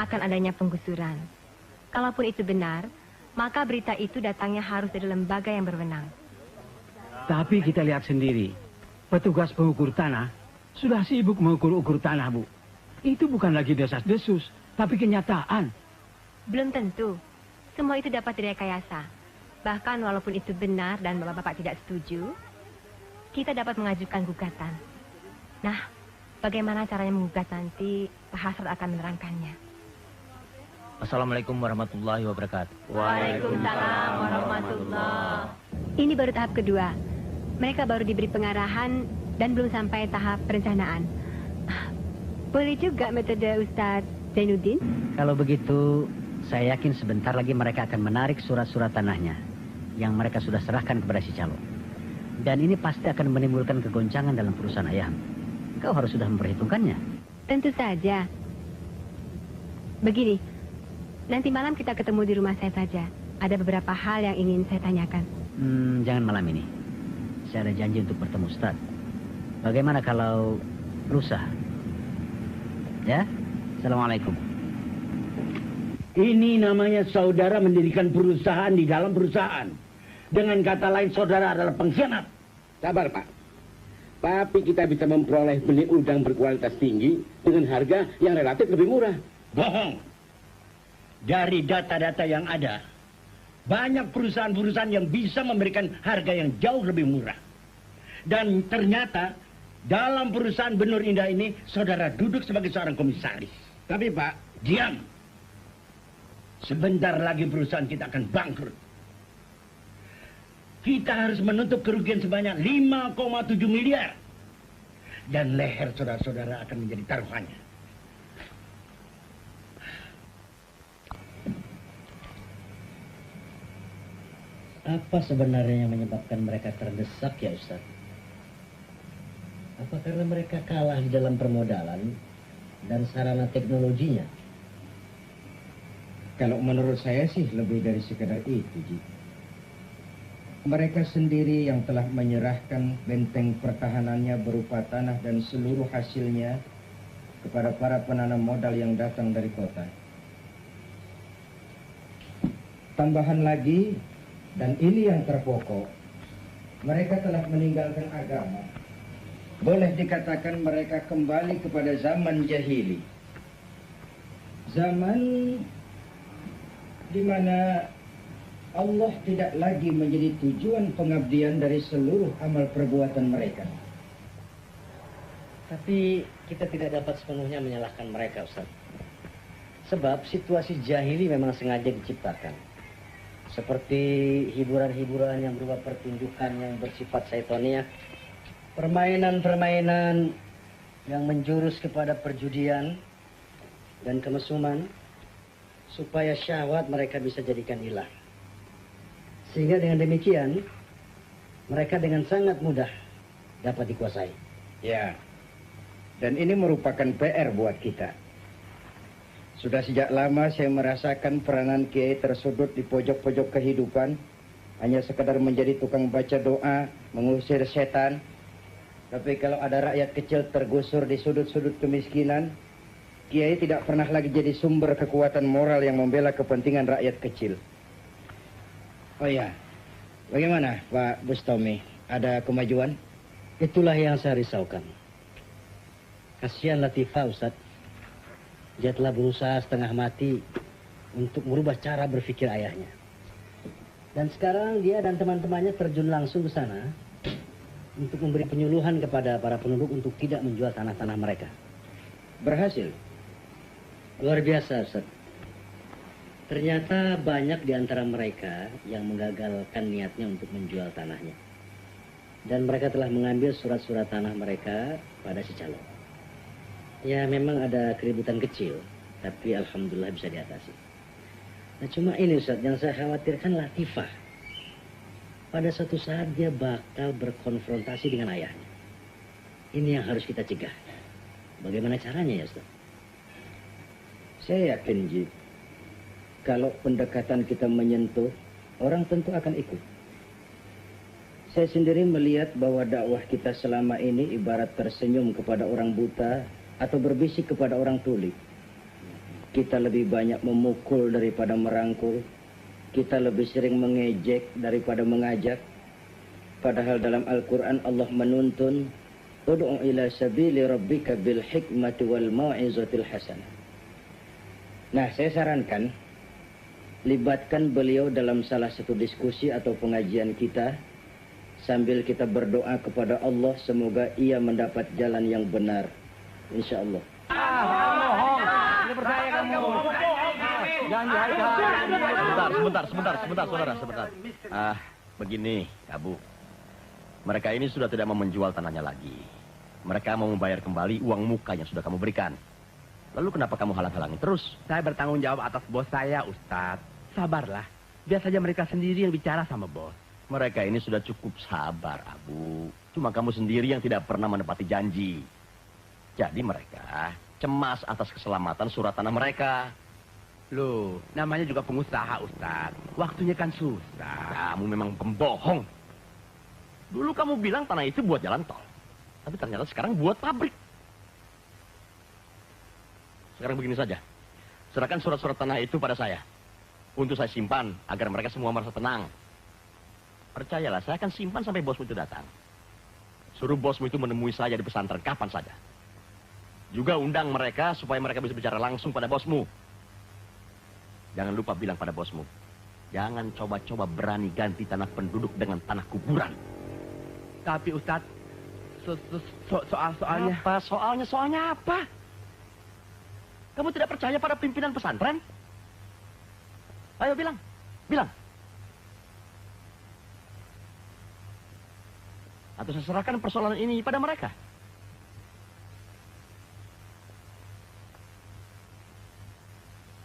E: Akan adanya penggusuran. Kalaupun itu benar, maka berita itu datangnya harus dari lembaga yang berwenang.
H: Tapi kita lihat sendiri, petugas pengukur tanah sudah sibuk mengukur-ukur tanah, Bu. Itu bukan lagi desas-desus, tapi kenyataan.
E: Belum tentu. Semua itu dapat direkayasa. Bahkan walaupun itu benar dan Bapak-Bapak tidak setuju, kita dapat mengajukan gugatan. Nah, bagaimana caranya menggugat nanti, Pak Hasrat akan menerangkannya.
F: Assalamualaikum warahmatullahi wabarakatuh.
E: Waalaikumsalam warahmatullahi. Ini baru tahap kedua. Mereka baru diberi pengarahan dan belum sampai tahap perencanaan. Boleh juga metode Ustadz Zainuddin?
B: Kalau begitu, saya yakin sebentar lagi mereka akan menarik surat-surat tanahnya yang mereka sudah serahkan kepada si calon. Dan ini pasti akan menimbulkan kegoncangan dalam perusahaan ayam. Kau harus sudah memperhitungkannya.
E: Tentu saja. Begini, nanti malam kita ketemu di rumah saya saja. Ada beberapa hal yang ingin saya tanyakan.
B: Jangan malam ini. Saya ada janji untuk bertemu Ustaz. Bagaimana kalau lusa? Ya? Assalamualaikum.
H: Ini namanya saudara mendirikan perusahaan di dalam perusahaan. Dengan kata lain, saudara adalah pengkhianat.
I: Sabar, Pak. Tapi kita bisa memperoleh benih udang berkualitas tinggi dengan harga yang relatif lebih murah.
H: Bohong. Dari data-data yang ada, banyak perusahaan-perusahaan yang bisa memberikan harga yang jauh lebih murah. Dan ternyata, dalam perusahaan Benur Indah ini, saudara duduk sebagai seorang komisaris.
I: Tapi, Pak...
H: Diam. Sebentar lagi perusahaan kita akan bangkrut. Kita harus menutup kerugian sebanyak 5,7 miliar. Dan leher saudara-saudara akan menjadi taruhannya.
B: Apa sebenarnya yang menyebabkan mereka terdesak ya Ustaz? Apa karena mereka kalah di dalam permodalan dan sarana teknologinya?
A: Kalau menurut saya sih lebih dari sekedar itu, Ji. Mereka sendiri yang telah menyerahkan benteng pertahanannya berupa tanah dan seluruh hasilnya kepada para penanam modal yang datang dari kota. Tambahan lagi, dan ini yang terpokok, mereka telah meninggalkan agama Boleh dikatakan mereka kembali kepada zaman jahili. Zaman di mana Allah tidak lagi menjadi tujuan pengabdian dari seluruh amal perbuatan mereka.
B: Tapi kita tidak dapat sepenuhnya menyalahkan mereka, Ustaz. Sebab situasi jahili memang sengaja diciptakan. Seperti hiburan-hiburan yang berupa pertunjukan yang bersifat syaitoniah, permainan-permainan yang menjurus kepada perjudian dan kemesuman, supaya syahwat mereka bisa jadikan ilah. Sehingga dengan demikian, mereka dengan sangat mudah dapat dikuasai.
A: Ya, dan ini merupakan PR buat kita. Sudah sejak lama saya merasakan peranan kiai tersudut di pojok-pojok kehidupan, hanya sekadar menjadi tukang baca doa, mengusir setan. Tapi kalau ada rakyat kecil tergusur di sudut-sudut kemiskinan, kiai tidak pernah lagi jadi sumber kekuatan moral yang membela kepentingan rakyat kecil. Oh ya, bagaimana Pak Bustomi? Ada kemajuan?
B: Itulah yang saya risaukan. Kasihan Latifah, Ustaz. Dia telah berusaha setengah mati untuk merubah cara berpikir ayahnya. Dan sekarang dia dan teman-temannya terjun langsung ke sana untuk memberi penyuluhan kepada para penduduk untuk tidak menjual tanah-tanah mereka.
A: Berhasil?
B: Luar biasa, Ustaz. Ternyata banyak di antara mereka yang menggagalkan niatnya untuk menjual tanahnya. Dan mereka telah mengambil surat-surat tanah mereka pada si calon. Ya memang ada keributan kecil, tapi alhamdulillah bisa diatasi. Nah cuma ini Ustaz, yang saya khawatirkan Latifah. Pada suatu saat dia bakal berkonfrontasi dengan ayahnya. Ini yang harus kita cegah. Bagaimana caranya ya Ustaz?
A: Saya yakin, Ji, kalau pendekatan kita menyentuh, orang tentu akan ikut. Saya sendiri melihat bahwa dakwah kita selama ini ibarat tersenyum kepada orang buta atau berbisik kepada orang tuli. Kita lebih banyak memukul daripada merangkul. Kita lebih sering mengejek daripada mengajak. Padahal dalam Al-Quran Allah menuntun, Ud'u ila sabili rabbika bil hikmati wal mau'izatil hasanah. Nah, saya sarankan, libatkan beliau dalam salah satu diskusi atau pengajian kita, sambil kita berdoa kepada Allah semoga ia mendapat jalan yang benar. Insya Allah.
N: Bohong. Ini percaya kamu. Jangan
O: Sebentar, saudara, sebentar. Begini, Abu. Mereka ini sudah tidak mau menjual tanahnya lagi. Mereka mau membayar kembali uang muka yang sudah kamu berikan. Lalu kenapa kamu halang-halangi terus?
I: Saya bertanggung jawab atas bos saya, Ustadz. Sabarlah. Biar saja mereka sendiri yang bicara sama bos.
O: Mereka ini sudah cukup sabar, Abu. Cuma kamu sendiri yang tidak pernah menepati janji. Jadi mereka cemas atas keselamatan surat tanah mereka.
I: Loh, namanya juga pengusaha, Ustadz. Waktunya kan susah.
O: Kamu memang pembohong. Dulu kamu bilang tanah itu buat jalan tol. Tapi ternyata sekarang buat pabrik. Sekarang begini saja. Serahkan surat-surat tanah itu pada saya. Untuk saya simpan agar mereka semua merasa tenang. Percayalah, saya akan simpan sampai bosmu itu datang. Suruh bosmu itu menemui saya di pesantren kapan saja. Juga undang mereka supaya mereka bisa bicara langsung pada bosmu. Jangan lupa bilang pada bosmu, jangan coba-coba berani ganti tanah penduduk dengan tanah kuburan.
I: Tapi Ustadz, soalnya...
O: Apa? Soalnya apa? Kamu tidak percaya pada pimpinan pesantren? Ayo bilang. Atau saya serahkan persoalan ini pada mereka.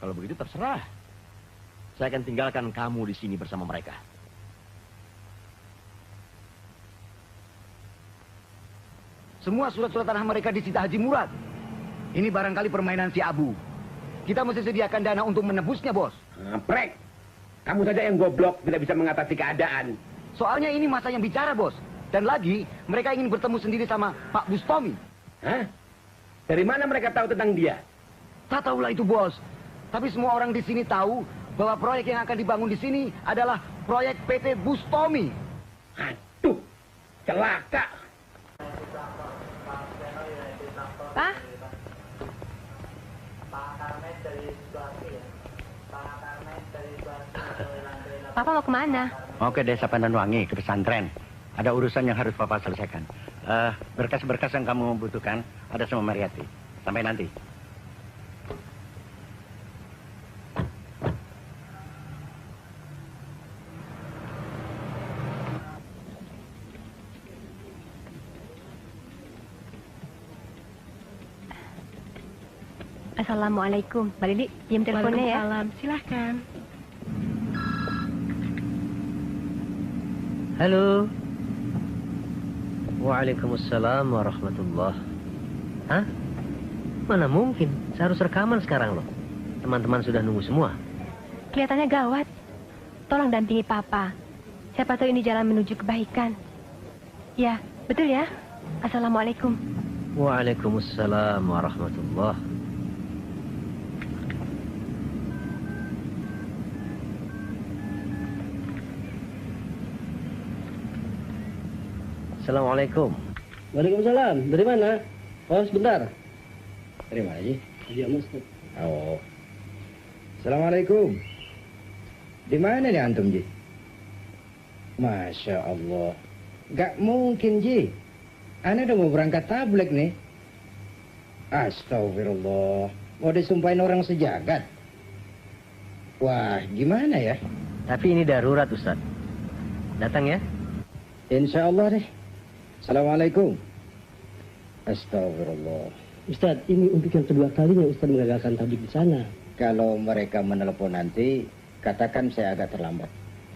O: Kalau begitu terserah. Saya akan tinggalkan kamu di sini bersama mereka.
J: Semua surat-surat tanah mereka disita Haji Murad. Ini barangkali permainan si Abu. Kita mesti sediakan dana untuk menebusnya, bos.
I: Prek, kamu saja yang goblok, tidak bisa mengatasi keadaan.
J: Soalnya ini masa yang bicara, bos. Dan lagi, mereka ingin bertemu sendiri sama Pak Bustomi.
I: Hah? Dari mana mereka tahu tentang dia?
J: Tak tahulah itu, bos. Tapi semua orang di sini tahu bahwa proyek yang akan dibangun di sini adalah proyek PT Bustomi.
I: Aduh, celaka.
E: Papa mau kemana?
C: Mau ke Desa Pandanwangi, ke pesantren. Ada urusan yang harus Papa selesaikan. Berkas-berkas yang kamu butuhkan ada sama Mariati. Sampai nanti.
E: Assalamualaikum. Mbak Lili, jam teleponnya ya.
U: Waalaikumsalam. Silahkan.
F: Halo. Waalaikumsalam warahmatullah. Hah? Mana mungkin? Saya harus rekaman sekarang loh. Teman-teman sudah nunggu semua.
E: Kelihatannya gawat. Tolong dampingi Papa. Siapa tahu ini jalan menuju kebaikan. Ya, betul ya? Assalamualaikum.
F: Waalaikumsalam warahmatullah. Assalamualaikum.
B: Waalaikumsalam. Dari mana? Oh, sebentar. Dari mana, Ji? Iya, Ustaz.
A: Oh. Assalamualaikum. Di mana nih antum, Ji? Masya Allah. Gak mungkin, Ji. Ana udah mau berangkat tablik nih. Astagfirullah. Mau disumpahin orang sejagat. Wah, gimana ya?
F: Tapi ini darurat, Ustaz. Datang ya?
A: Insya Allah deh. Assalamualaikum. Astagfirullah.
B: Ustaz, ini untuk yang kedua kalinya Ustaz mengagalkan tablik di sana.
A: Kalau mereka menelepon nanti, katakan saya agak terlambat.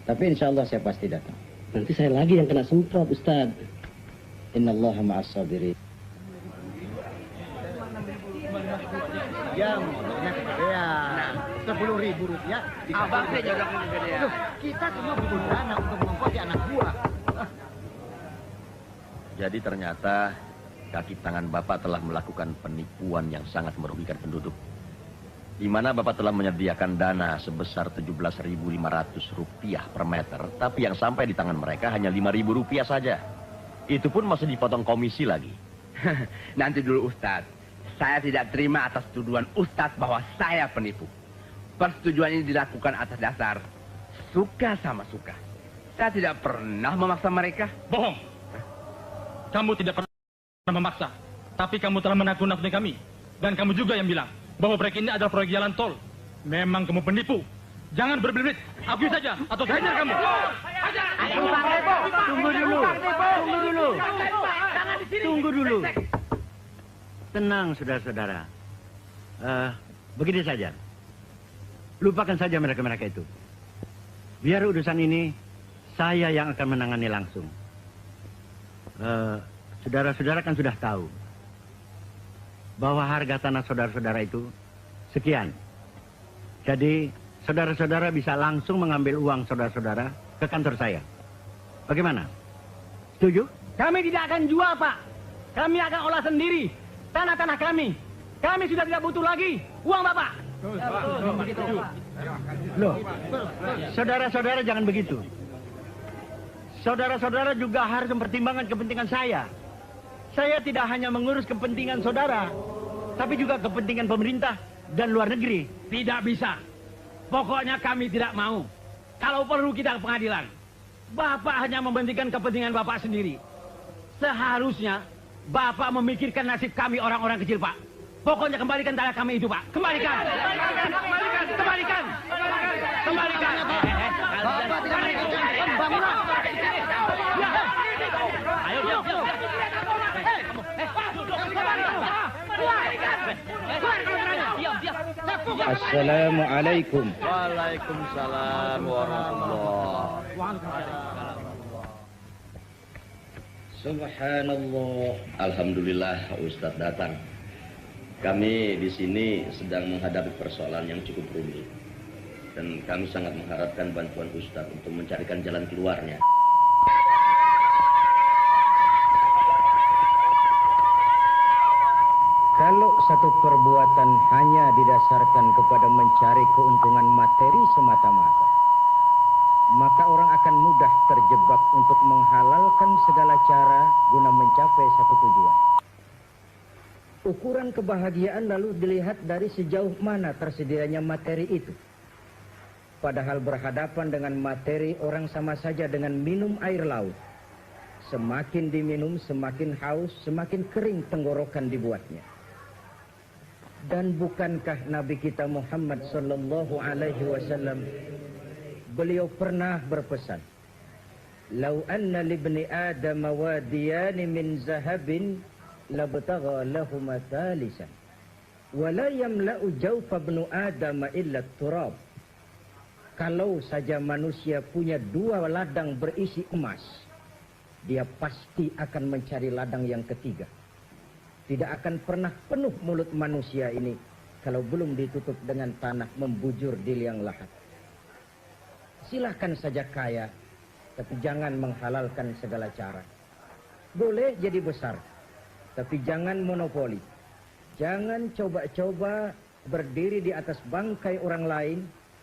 A: Tapi insya Allah saya pasti datang.
B: Nanti saya lagi yang kena semprot, Ustaz.
A: Innallaha ma'as sabirin.
J: Ya, ya, 10.000 rupiah.
O: Abang saya juga punya gede ya.
J: Loh, kita semua butuh dana untuk mengongkoti anak buah.
D: Jadi ternyata kaki tangan Bapak telah melakukan penipuan yang sangat merugikan penduduk. Di mana Bapak telah menyediakan dana sebesar Rp17.500 per meter, tapi yang sampai di tangan mereka hanya Rp5.000 saja. Itu pun masih dipotong komisi lagi.
O: Nanti dulu Ustadz, saya tidak terima atas tuduhan Ustadz bahwa saya penipu. Persetujuan ini dilakukan atas dasar suka sama suka. Saya tidak pernah memaksa mereka.
K: Bohong. Kamu tidak pernah memaksa, tapi kamu telah menakut-nakuti kami. Dan kamu juga yang bilang bahwa proyek ini adalah proyek jalan tol. Memang kamu penipu. Jangan berbelit-belit. Akui saja atau saya hajar kamu.
L: Tunggu dulu. Tunggu dulu.
C: Tenang, saudara-saudara. Begini saja. Lupakan saja mereka-mereka itu. Biar urusan ini saya yang akan menangani langsung. Saudara-saudara kan sudah tahu bahwa harga tanah saudara-saudara itu sekian. Jadi saudara-saudara bisa langsung mengambil uang saudara-saudara ke kantor saya. Bagaimana? Setuju?
L: Kami tidak akan jual, Pak. Kami akan olah sendiri tanah-tanah kami. Kami sudah tidak butuh lagi uang Bapak.
C: Loh, saudara-saudara jangan begitu. Saudara-saudara juga harus mempertimbangkan kepentingan saya. Saya tidak hanya mengurus kepentingan saudara, tapi juga kepentingan pemerintah dan luar negeri.
R: Tidak bisa. Pokoknya kami tidak mau. Kalau perlu kita ke pengadilan. Bapak hanya mementingkan kepentingan Bapak sendiri. Seharusnya Bapak memikirkan nasib kami orang-orang kecil, Pak. Pokoknya kembalikan tanah kami itu, Pak. Kembalikan. Kembalikan.
L: Bapak tidak menginginkan pembangunan.
R: Ayo.
A: Assalamualaikum.
D: Waalaikumsalam warahmatullahi wabarakatuh.
A: Subhanallah.
D: Alhamdulillah Ustadz datang. Kami di sini sedang menghadapi persoalan yang cukup rumit. Dan kami sangat mengharapkan bantuan Ustadz untuk mencarikan jalan keluarnya.
A: Kalau satu perbuatan hanya didasarkan kepada mencari keuntungan materi semata-mata, maka orang akan mudah terjebak untuk menghalalkan segala cara guna mencapai satu tujuan.
R: Ukuran kebahagiaan lalu dilihat dari sejauh mana tersedianya materi itu. Padahal berhadapan dengan materi orang sama saja dengan minum air laut. Semakin diminum, semakin haus, semakin kering tenggorokan dibuatnya. Dan bukankah Nabi kita Muhammad sallallahu alaihi wasallam, beliau pernah berpesan, "Lau anna libni Adam wadiyani min zahabin labtagha lahuma thalisan wa la yamla'u jawfa ibnu Adam illa turab." Kalau saja manusia punya 2 ladang berisi emas, dia pasti akan mencari ladang yang ketiga. Tidak akan pernah penuh mulut manusia ini kalau belum ditutup dengan tanah membujur di liang lahat. Silahkan saja kaya, tapi jangan menghalalkan segala cara. Boleh jadi besar, tapi jangan monopoli. Jangan coba-coba berdiri di atas bangkai orang lain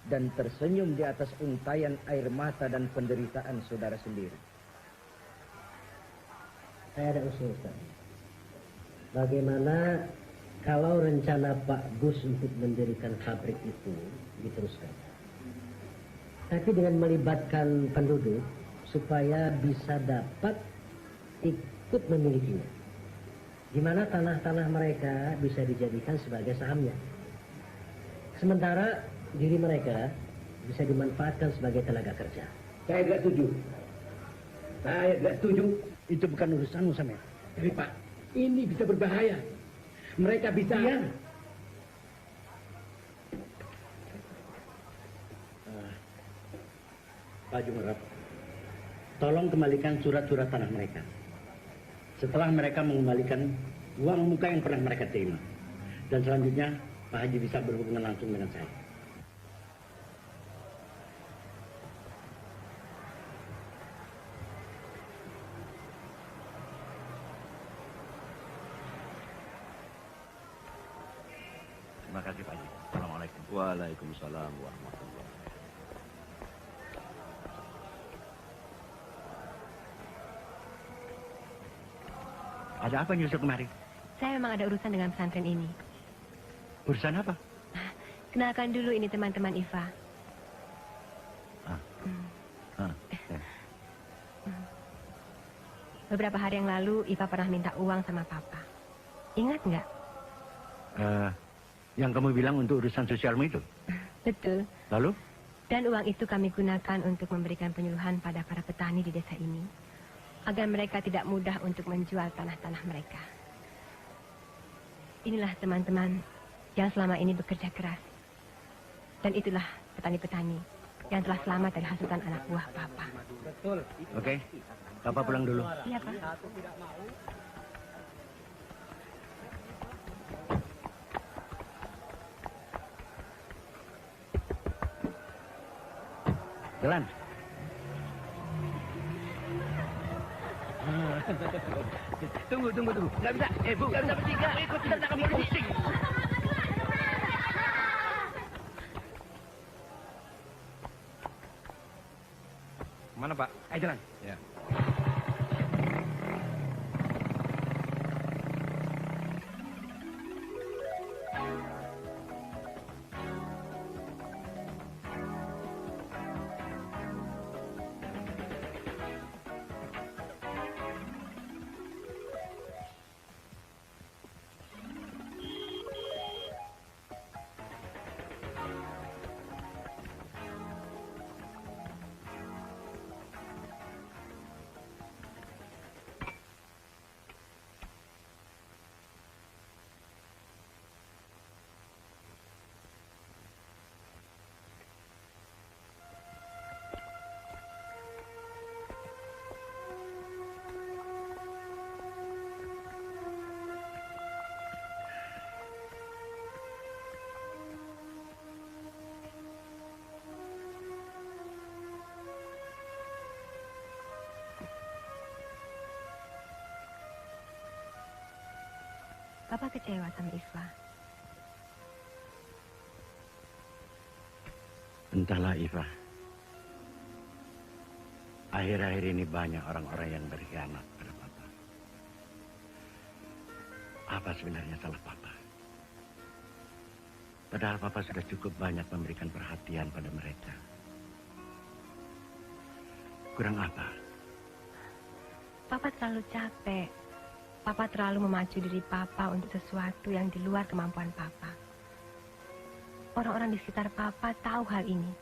R: dan tersenyum di atas untayan air mata dan penderitaan saudara sendiri.
B: Saya ada usul, Ustaz. Bagaimana kalau rencana Pak Gus untuk mendirikan pabrik itu diteruskan? Tapi dengan melibatkan penduduk supaya bisa dapat ikut memilikinya. Di mana tanah-tanah mereka bisa dijadikan sebagai sahamnya. Sementara diri mereka bisa dimanfaatkan sebagai tenaga kerja.
H: Saya tidak setuju. Saya tidak setuju. Itu bukan urusanmu, Samet. Tapi Pak, ini bisa berbahaya. Mereka bisa... Iya. Pak Jumerap, tolong kembalikan surat-surat tanah mereka. Setelah mereka mengembalikan uang muka yang pernah mereka terima. Dan selanjutnya, Pak Haji bisa berhubungan langsung dengan saya.
C: Terima kasih Pak Haji. Assalamualaikum.
O: Waalaikumsalam warahmatullahi.
C: Ada apa nyusul kemari?
E: Saya memang ada urusan dengan pesantren ini.
C: Urusan apa?
E: Kenalkan dulu, ini teman-teman Iva. Beberapa hari yang lalu Iva pernah minta uang sama Papa. Ingat nggak?
C: Yang kamu bilang untuk urusan sosialmu itu?
E: Betul.
C: Lalu?
E: Dan uang itu kami gunakan untuk memberikan penyuluhan pada para petani di desa ini, agar mereka tidak mudah untuk menjual tanah-tanah mereka. Inilah teman-teman yang selama ini bekerja keras. Dan itulah petani-petani yang telah selamat dari hasutan anak buah Papa.
R: Betul.
C: Oke, Papa pulang dulu.
E: Iya, Pak.
R: Aku tidak mau.
C: Jalan.
O: Tunggu. Nggak bisa. Bu, nggak bisa bertiga. Ikut kita tangkap polisi.
P: Mana Pak?
O: Ayo jalan.
P: Ya.
E: Papa kecewa sama Iva.
C: Entahlah Iva. Akhir-akhir ini banyak orang-orang yang berkhianat pada Papa. apa sebenarnya salah Papa? Padahal Papa sudah cukup banyak memberikan perhatian pada mereka. Kurang apa?
E: Papa terlalu capek. Papa terlalu memacu diri Papa untuk sesuatu yang di luar kemampuan Papa. Orang-orang di sekitar Papa tahu hal ini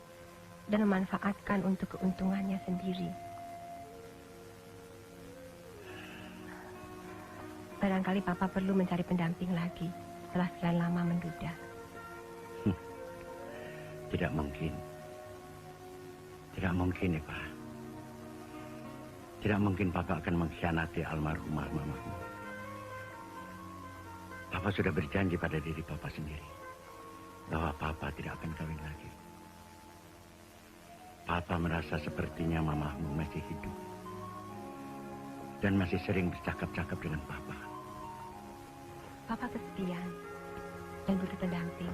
E: dan memanfaatkan untuk keuntungannya sendiri. Barangkali Papa perlu mencari pendamping lagi setelah sekian lama menduda.
C: Tidak mungkin. Tidak mungkin, Eva. Tidak mungkin Papa akan mengkhianati almarhumah mamamu. Papa sudah berjanji pada diri Papa sendiri bahwa Papa tidak akan kawin lagi. Papa merasa sepertinya mamamu masih hidup dan masih sering bercakap-cakap dengan Papa.
E: Papa kesepian dan butuh pendamping.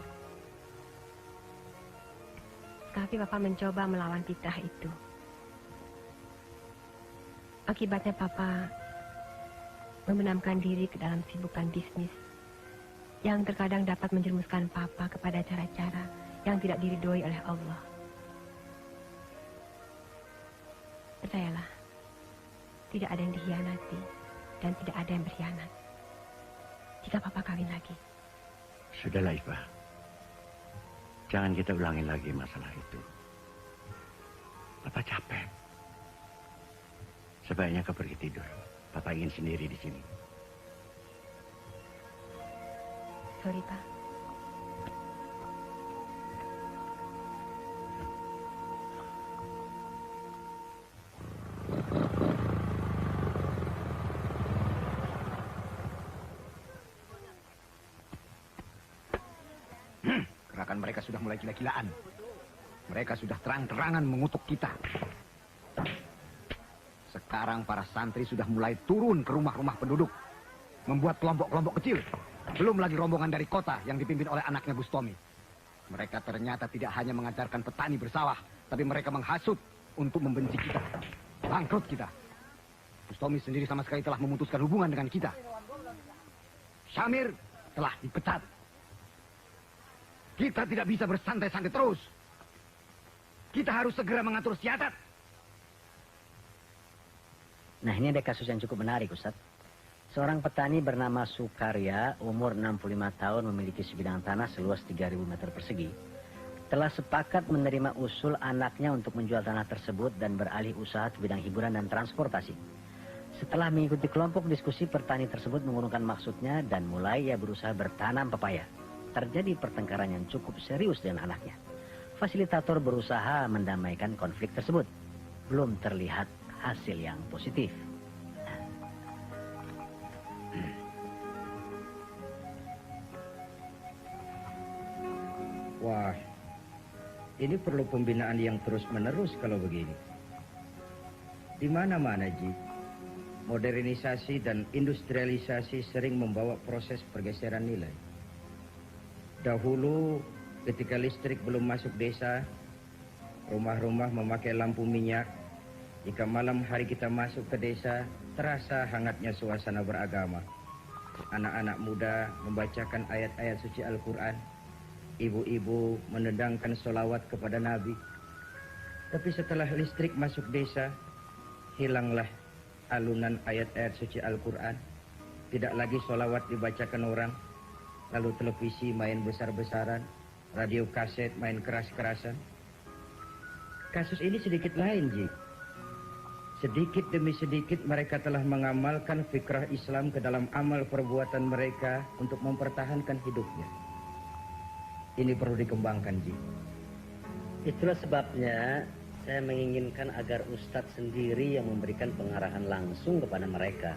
E: Tapi Papa mencoba melawan fitrah itu. Akibatnya Papa membenamkan diri ke dalam sibukan bisnis yang terkadang dapat menjerumuskan Papa kepada cara-cara yang tidak diridhoi oleh Allah. Percayalah, tidak ada yang dikhianati dan tidak ada yang berkhianat jika Papa kawin lagi.
C: Sudahlah, Iva. Jangan kita ulangi lagi masalah itu. Papa capek. Sebaiknya kau pergi tidur. Papa ingin sendiri di sini.
E: Sorry, Pak.
J: Gerakan mereka sudah mulai gila-gilaan. Mereka sudah terang-terangan mengutuk kita. Sekarang para santri sudah mulai turun ke rumah-rumah penduduk. Membuat kelompok-kelompok kecil. Belum lagi rombongan dari kota yang dipimpin oleh anaknya Bustomi. Mereka ternyata tidak hanya mengajarkan petani bersawah, tapi mereka menghasut untuk membenci kita. Bangkrut kita. Bustomi sendiri sama sekali telah memutuskan hubungan dengan kita. Syamir telah dipecat. Kita tidak bisa bersantai-santai terus. Kita harus segera mengatur siasat.
F: Nah, ini ada kasus yang cukup menarik, Ustaz. Seorang petani bernama Sukarya, umur 65 tahun, memiliki sebidang tanah seluas 3.000 meter persegi, telah sepakat menerima usul anaknya untuk menjual tanah tersebut dan beralih usaha ke bidang hiburan dan transportasi. Setelah mengikuti kelompok diskusi, petani tersebut mengurungkan maksudnya dan mulai ia berusaha bertanam pepaya. Terjadi pertengkaran yang cukup serius dengan anaknya. Fasilitator berusaha mendamaikan konflik tersebut. Belum terlihat hasil yang positif.
A: Wah, ini perlu pembinaan yang terus-menerus kalau begini. Di mana-mana, Ji, modernisasi dan industrialisasi sering membawa proses pergeseran nilai. Dahulu, ketika listrik belum masuk desa, rumah-rumah memakai lampu minyak. Jika malam hari kita masuk ke desa, terasa hangatnya suasana beragama. Anak-anak muda membacakan ayat-ayat suci Al-Quran. Ibu-ibu menendangkan sholawat kepada Nabi. Tapi setelah listrik masuk desa, hilanglah alunan ayat-ayat suci Al-Quran. Tidak lagi sholawat dibacakan orang. Lalu televisi main besar-besaran, radio kaset main keras-kerasan. Kasus ini sedikit lain, Ji. Sedikit demi sedikit mereka telah mengamalkan fikrah Islam ke dalam amal perbuatan mereka untuk mempertahankan hidupnya. Ini perlu dikembangkan, Ji.
B: Itulah sebabnya saya menginginkan agar Ustadz sendiri yang memberikan pengarahan langsung kepada mereka.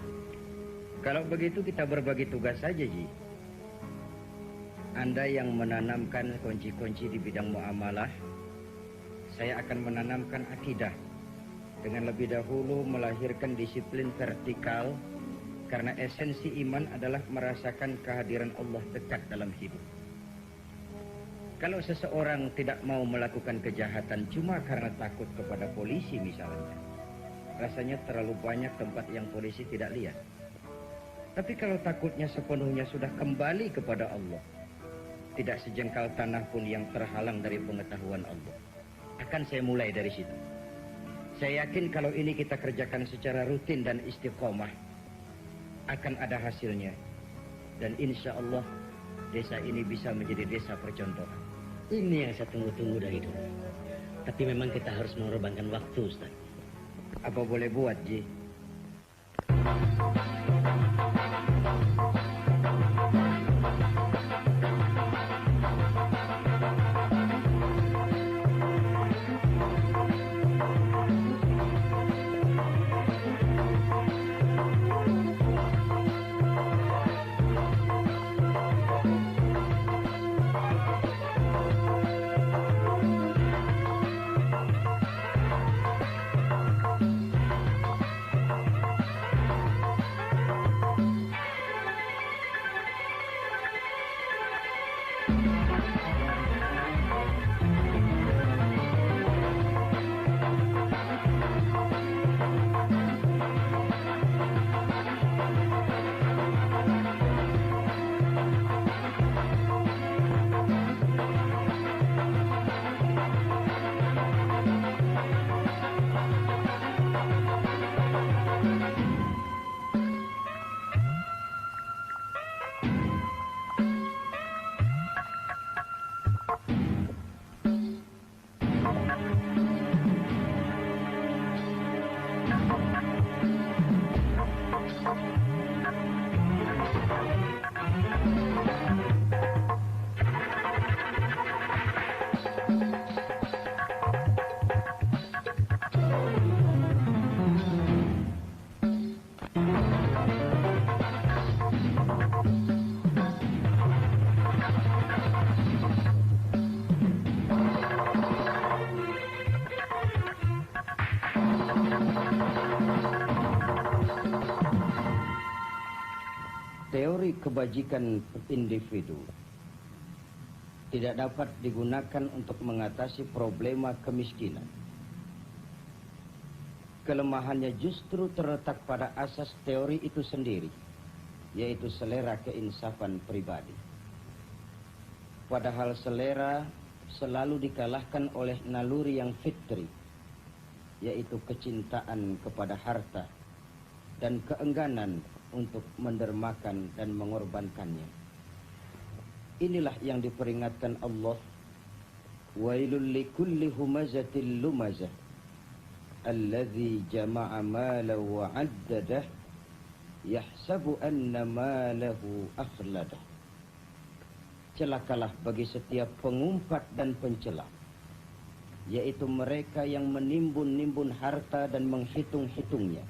A: Kalau begitu kita berbagi tugas saja, Ji. Anda yang menanamkan kunci-kunci di bidang muamalah, saya akan menanamkan akidah. Dengan lebih dahulu melahirkan disiplin vertikal, karena esensi iman adalah merasakan kehadiran Allah dekat dalam hidup. Kalau seseorang tidak mau melakukan kejahatan cuma karena takut kepada polisi misalnya, rasanya terlalu banyak tempat yang polisi tidak lihat.
B: Tapi kalau takutnya sepenuhnya sudah kembali kepada Allah, tidak sejengkal tanah pun yang terhalang dari pengetahuan Allah. Akan saya mulai dari situ. Saya yakin kalau ini kita kerjakan secara rutin dan istiqomah, akan ada hasilnya. Dan insya Allah desa ini bisa menjadi desa percontohan. Ini yang saya tunggu-tunggu dari dulu. Tapi memang kita harus mengorbankan waktu, Ustaz. Apa boleh buat, Ji? Teori kebajikan individu tidak dapat digunakan untuk mengatasi problema kemiskinan. Kelemahannya justru terletak pada asas teori itu sendiri, yaitu selera keinsafan pribadi. Padahal selera selalu dikalahkan oleh naluri yang fitri, yaitu kecintaan kepada harta dan keengganan untuk mendermakan dan mengorbankannya. Inilah yang diperingatkan Allah, wailul likulli humazatil lumazah alladzi jama'a malahu wa 'addadah yahsabu anna malahu akhladah. Celakalah bagi setiap pengumpat dan pencela, yaitu mereka yang menimbun-nimbun harta dan menghitung-hitungnya.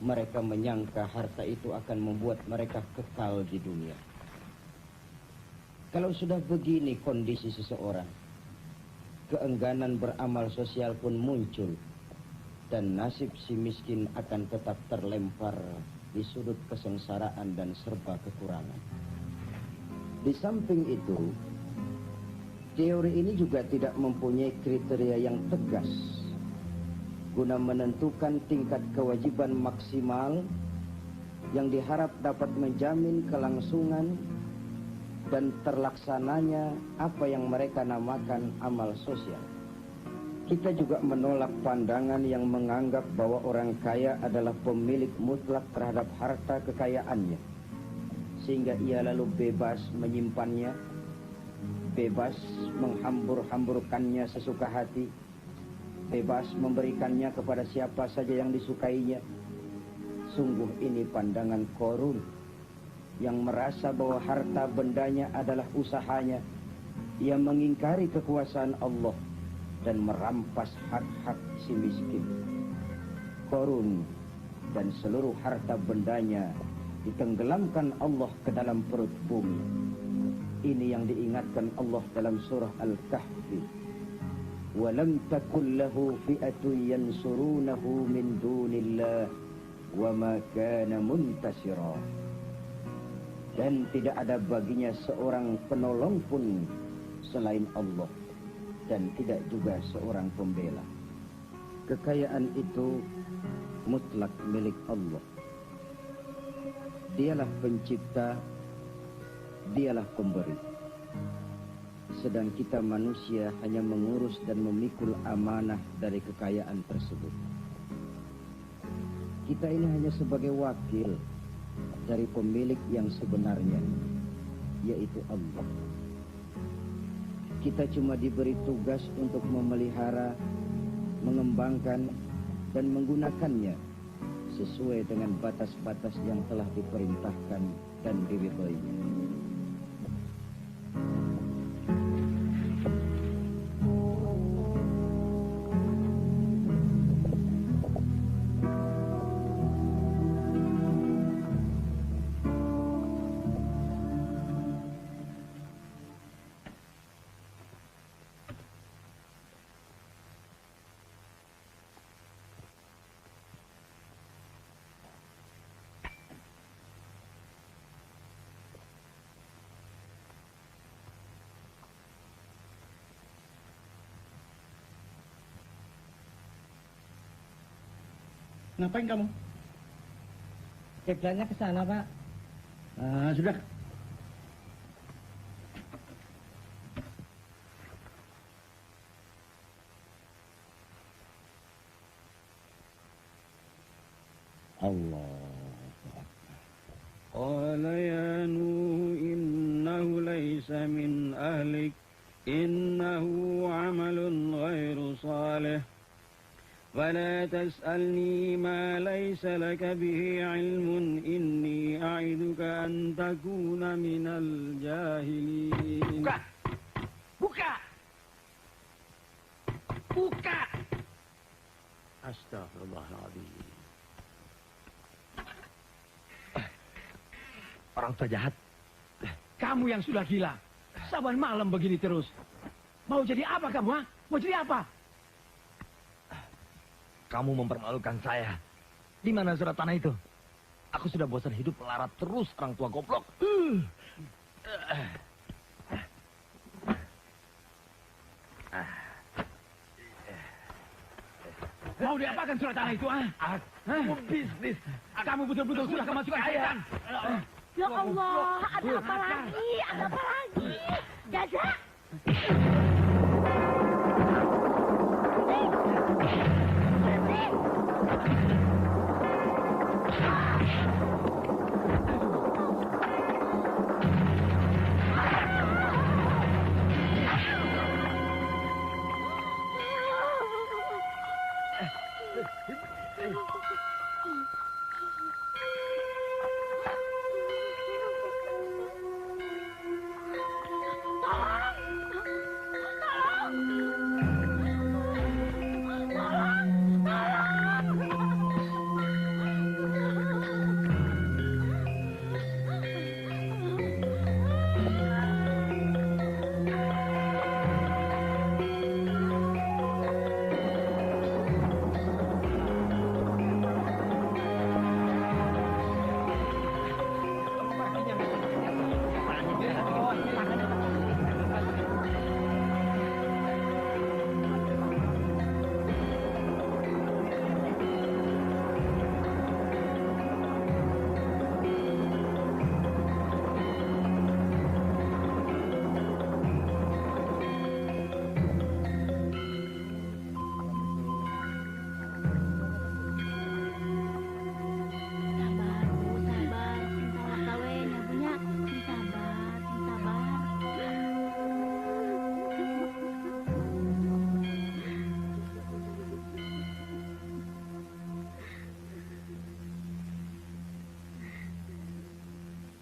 B: Mereka menyangka harta itu akan membuat mereka kekal di dunia. Kalau sudah begini kondisi seseorang, keengganan beramal sosial pun muncul, dan nasib si miskin akan tetap terlempar di sudut kesengsaraan dan serba kekurangan. Di samping itu, teori ini juga tidak mempunyai kriteria yang tegas guna menentukan tingkat kewajiban maksimal yang diharap dapat menjamin kelangsungan dan terlaksananya apa yang mereka namakan amal sosial. Kita juga menolak pandangan yang menganggap bahwa orang kaya adalah pemilik mutlak terhadap harta kekayaannya, sehingga ia lalu bebas menyimpannya, bebas menghambur-hamburkannya sesuka hati, bebas memberikannya kepada siapa saja yang disukainya. Sungguh ini pandangan Qarun yang merasa bahwa harta bendanya adalah usahanya. Ia mengingkari kekuasaan Allah dan merampas hak-hak si miskin. Qarun dan seluruh harta bendanya ditenggelamkan Allah ke dalam perut bumi. Ini yang diingatkan Allah dalam surah Al-Kahfi. وَلَمْ تَكُنْ لَهُ فِئَةٌ يَنْصُرُونَهُ مِنْ دُونِ اللَّهِ وَمَا كَانَ مُنْتَصِرًا. Dan tidak ada baginya seorang penolong pun selain Allah, dan tidak juga seorang pembela. Kekayaan itu mutlak milik Allah.
A: Dialah pencipta, dialah pemberi. Sedang kita manusia hanya mengurus dan memikul amanah dari kekayaan tersebut. Kita ini hanya sebagai wakil dari pemilik yang sebenarnya, yaitu Allah. Kita cuma diberi tugas untuk memelihara, mengembangkan, dan menggunakannya sesuai dengan batas-batas yang telah diperintahkan dan diridhoinya.
H: Ngapain kamu?
B: Kiblatnya ke sana, Pak.
H: Sudah. Allah.
U: Qala ya Nuh innahu laysa min ahlik innahu amalun ghairu salih. ولا تسألني ما ليس لك به علم إني أعدك أن تكون من الجاهلين.
R: Buka! Buka! Buka!
J: Astagfirullahaladzim. Orang tua jahat.
R: Kamu yang sudah gila. Saban malam begini terus. Mau jadi apa kamu, ha? Mau jadi apa?
N: Kamu mempermalukan saya. Di mana surat tanah itu? Aku sudah bosan hidup melarat terus orang tua goblok.
R: Mau diapakan surat tanah itu, ha?
N: Aku bisnis.
R: Kamu betul-betul sudah kemasukan setan.
G: Ya Allah, ada apa lagi? Ada apa lagi? Jaja!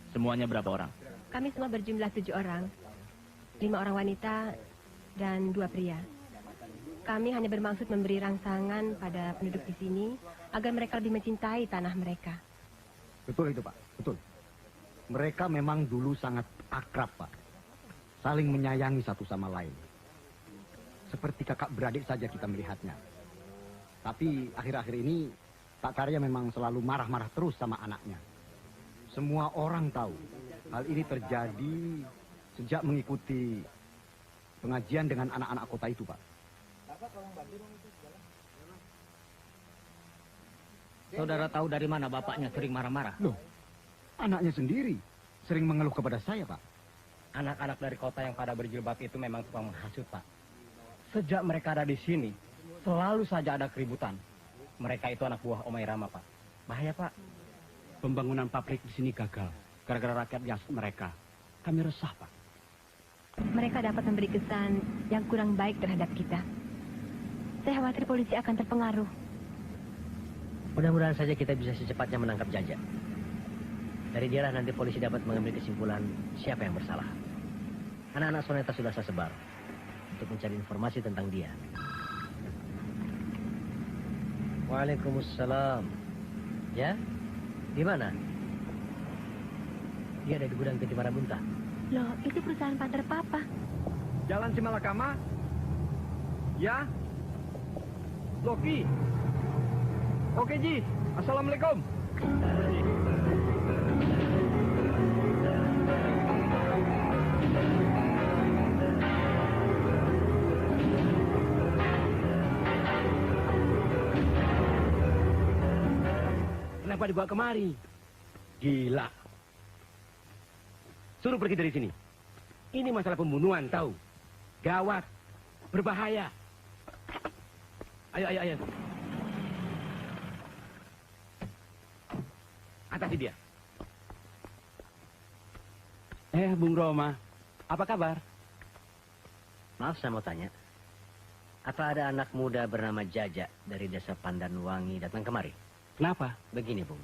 Q: Semuanya berapa orang?
E: Kami semua berjumlah 7 orang. 5 orang wanita dan 2 pria. Kami hanya bermaksud memberi rangsangan pada penduduk di sini agar mereka lebih mencintai tanah mereka.
J: Betul itu, Pak. Betul. Mereka memang dulu sangat akrab, Pak. Saling menyayangi satu sama lain. Seperti kakak beradik saja kita melihatnya. Tapi akhir-akhir ini Pak Karya memang selalu marah-marah terus sama anaknya. Semua orang tahu hal ini terjadi sejak mengikuti pengajian dengan anak-anak kota itu, Pak.
Q: Saudara tahu dari mana bapaknya sering marah-marah?
J: Loh, Anaknya sendiri sering mengeluh kepada saya, Pak.
Q: Anak-anak dari kota yang pada berjilbab itu memang tukang menghasut, Pak. Sejak mereka ada di sini, selalu saja ada keributan. Mereka itu anak buah Omai Rama, Pak. Bahaya, Pak.
H: Pembangunan pabrik di sini gagal gara-gara rakyat jasad mereka. Kami resah, Pak.
E: Mereka dapat memberi kesan yang kurang baik terhadap kita. Saya khawatir polisi akan terpengaruh.
F: Mudah-mudahan saja kita bisa secepatnya menangkap Jaja. Dari dialah nanti polisi dapat mengambil kesimpulan siapa yang bersalah. Anak-anak Soneta sudah saya sebar untuk mencari informasi tentang dia. Waalaikumsalam. Ya? Di mana? Dia ada di gudang Keti Marabunta.
E: Loh, itu perusahaan partner Papa.
N: Jalan Simalakama? Ya? Loki? Oke, Ji. Assalamualaikum.
I: Kenapa dibawa kemari? Gila. Suruh pergi dari sini. Ini masalah pembunuhan, tahu? Gawat. Berbahaya. Ayo. Atasi dia.
H: Bung Roma, apa kabar?
F: Maaf, saya mau tanya. Apa ada anak muda bernama Jaja dari desa Pandanwangi datang kemari?
H: Kenapa?
F: Begini, Bung.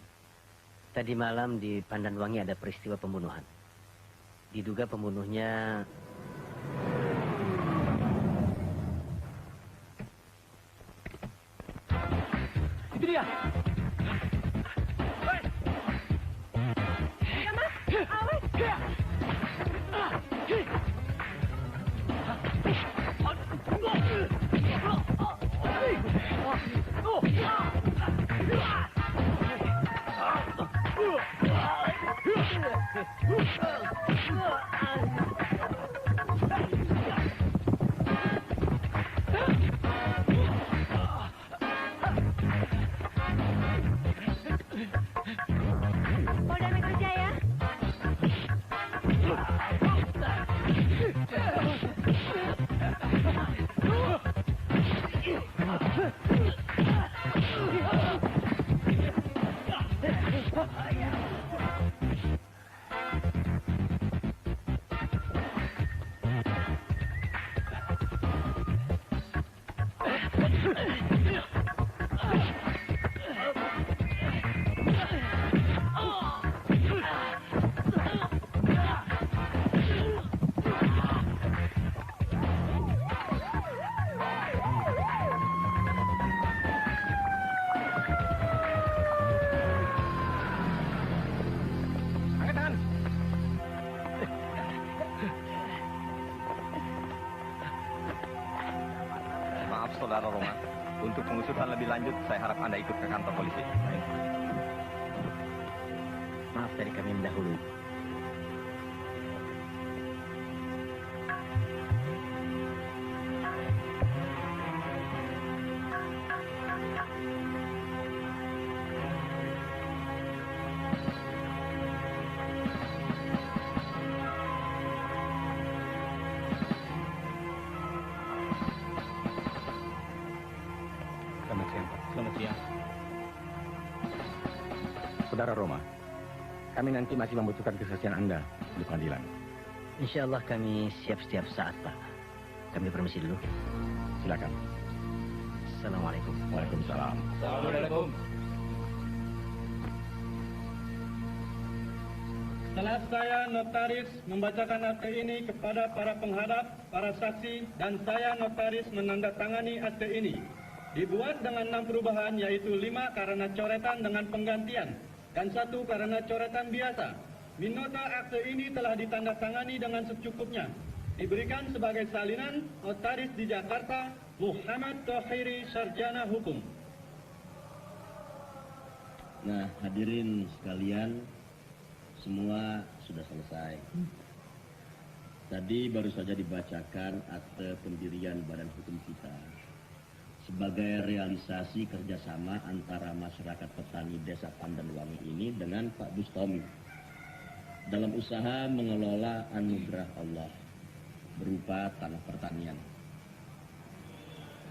F: Tadi malam di Pandanwangi ada peristiwa pembunuhan. Diduga pembunuhnya...
I: Itu dia.
E: Polda Metro Jaya.
P: Maaf, Saudara Roma. Untuk pengusutan lebih lanjut, saya harap Anda ikut ke kantor polisi.
F: Maaf dari kami mendahului.
P: Selamat siang, Pak.
Q: Selamat siang.
P: Saudara Roma, kami nanti masih membutuhkan kesaksian Anda di pengadilan.
F: Insya Allah kami siap setiap saat, Pak. Kami permisi dulu.
P: Silakan.
F: Assalamualaikum.
P: Waalaikumsalam.
Q: Assalamualaikum.
K: Setelah saya notaris membacakan akte ini kepada para penghadap, para saksi, dan saya notaris menandatangani akte ini. Dibuat dengan 6 perubahan, yaitu 5 karena coretan dengan penggantian, dan 1 karena coretan biasa. Minota akte ini telah ditandatangani dengan secukupnya. Diberikan sebagai salinan notaris di Jakarta, Muhammad Tohiri, Sarjana Hukum.
B: Nah, hadirin sekalian, semua sudah selesai. Tadi baru saja dibacakan akte pendirian Badan Hukum kita sebagai realisasi kerjasama antara masyarakat petani Desa Pandanwangi ini dengan Pak Bustomi
M: dalam usaha mengelola anugerah Allah berupa tanah pertanian.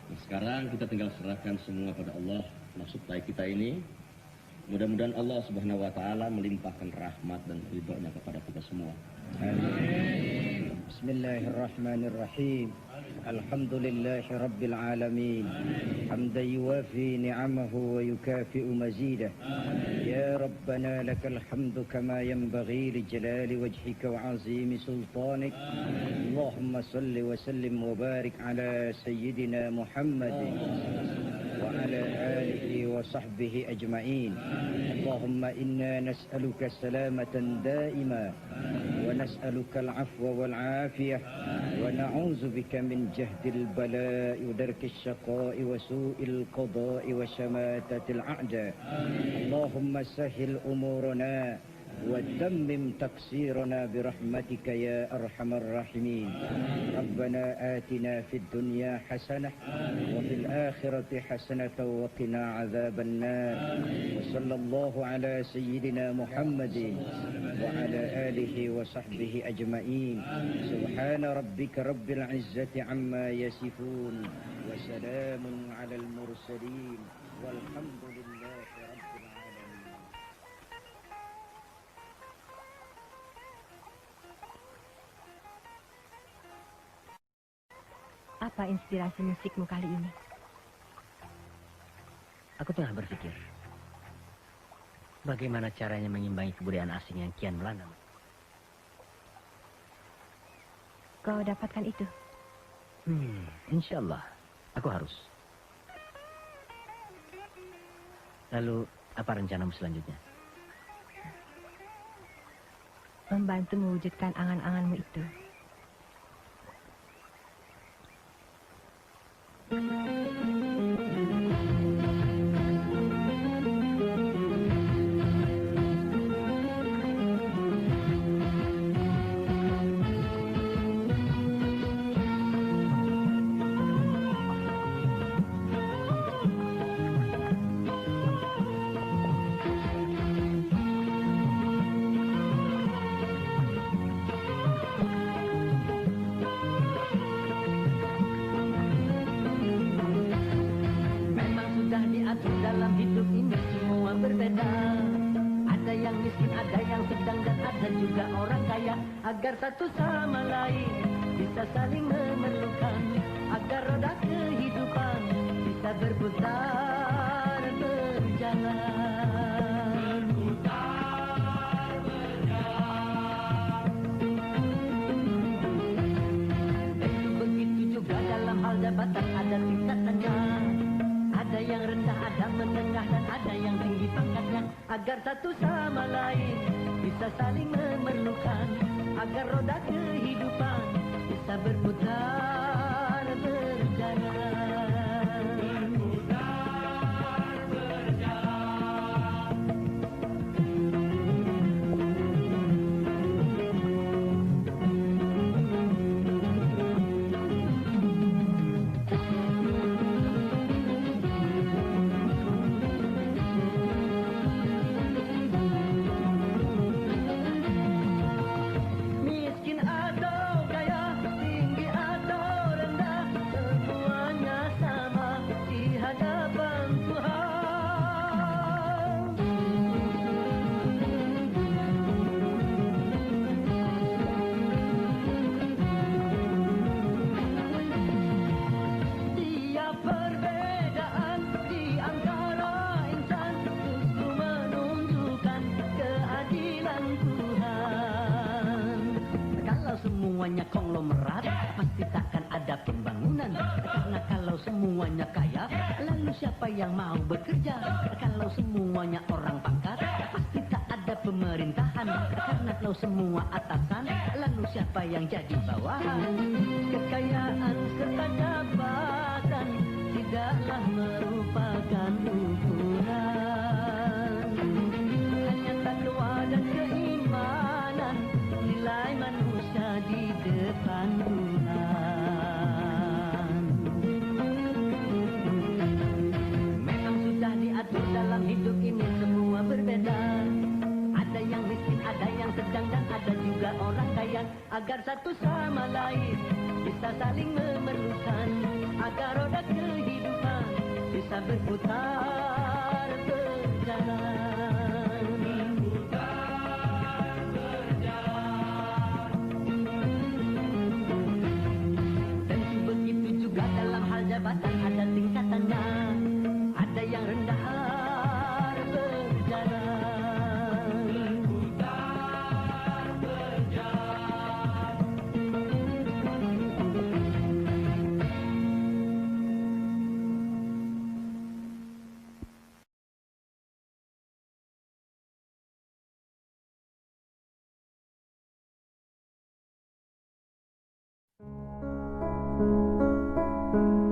M: Nah, sekarang kita tinggal serahkan semua pada Allah, maksud baik kita ini. Mudah-mudahan Allah Subhanahu wa taala melimpahkan rahmat dan ridho-Nya kepada kita semua.
A: Amin. Bismillahirrahmanirrahim. Alhamdulillahi rabbil alamin. Hamdan yuwafi ni'amahu wa yukafi'u mazidah. Ya Rabbana lakal hamdu kama yanbaghi li jalali wajhika wa 'azimi sultanik. Allahumma salli wa sallim wa barik ala sayyidina Muhammadin wa ala alihi wa sahbihi ajma'in. Allahumma inna nas'aluka salamatan da'ima wa nas'aluka al-'afwa wal-'afiyah wa na'udzu bika min jahdil bala'i wa darkis syaqa'i wa su'il qada'i wa shamatatil a'da. Allahumma sahhil umurana وتمم تقصيرنا برحمتك يا أرحم الراحمين. ربنا آتنا في الدنيا حسنة وفي الآخرة حسنة وقنا عذاب النار. وصلى الله على سيدنا محمد وعلى آله وصحبه أجمعين. سبحان ربك رب العزة عما يصفون وسلام على المرسلين والحمد لله رب العالمين.
E: Apa inspirasi musikmu kali ini?
F: Aku tengah berpikir, bagaimana caranya mengimbangi kebudayaan asing yang kian melanda.
E: Kau dapatkan itu?
F: Insya Allah, aku harus. Lalu, apa rencanamu selanjutnya?
E: Membantu mewujudkan angan-anganmu itu.
V: Agar satu sama lain bisa saling memerlukan, agar roda kehidupan bisa berputar berjalan. Begitu juga dalam hal jabatan ada tingkatannya, ada yang rendah, ada menengah, dan ada yang tinggi pangkatnya. Agar satu sama lain bisa saling memerlukan, agar roda kehidupan bisa berputar berjalan. Berputar berjalan. Semuanya konglomerat, pasti takkan ada pembangunan. Karena kalau semuanya kaya, lalu siapa yang mau bekerja? Kalau semuanya orang pangkat, pasti tak ada pemerintahan. Karena kalau semua atasan, lalu siapa yang jadi bawahan? Kekayaan serta jabatan tidaklah merupakan ukuran. Hanya takwa dan keimanan, nilai manusia di depan Tuhan. Memang sudah diatur dalam hidup ini semua berbeda. Ada yang miskin, ada yang sedang dan ada juga orang kaya, agar satu sama lain bisa saling memerlukan, agar roda kehidupan bisa berputar berjalan. Tentu begitu juga dalam hal jabatan ada tingkatannya, ada yang rendah berjalan.
E: Thank you.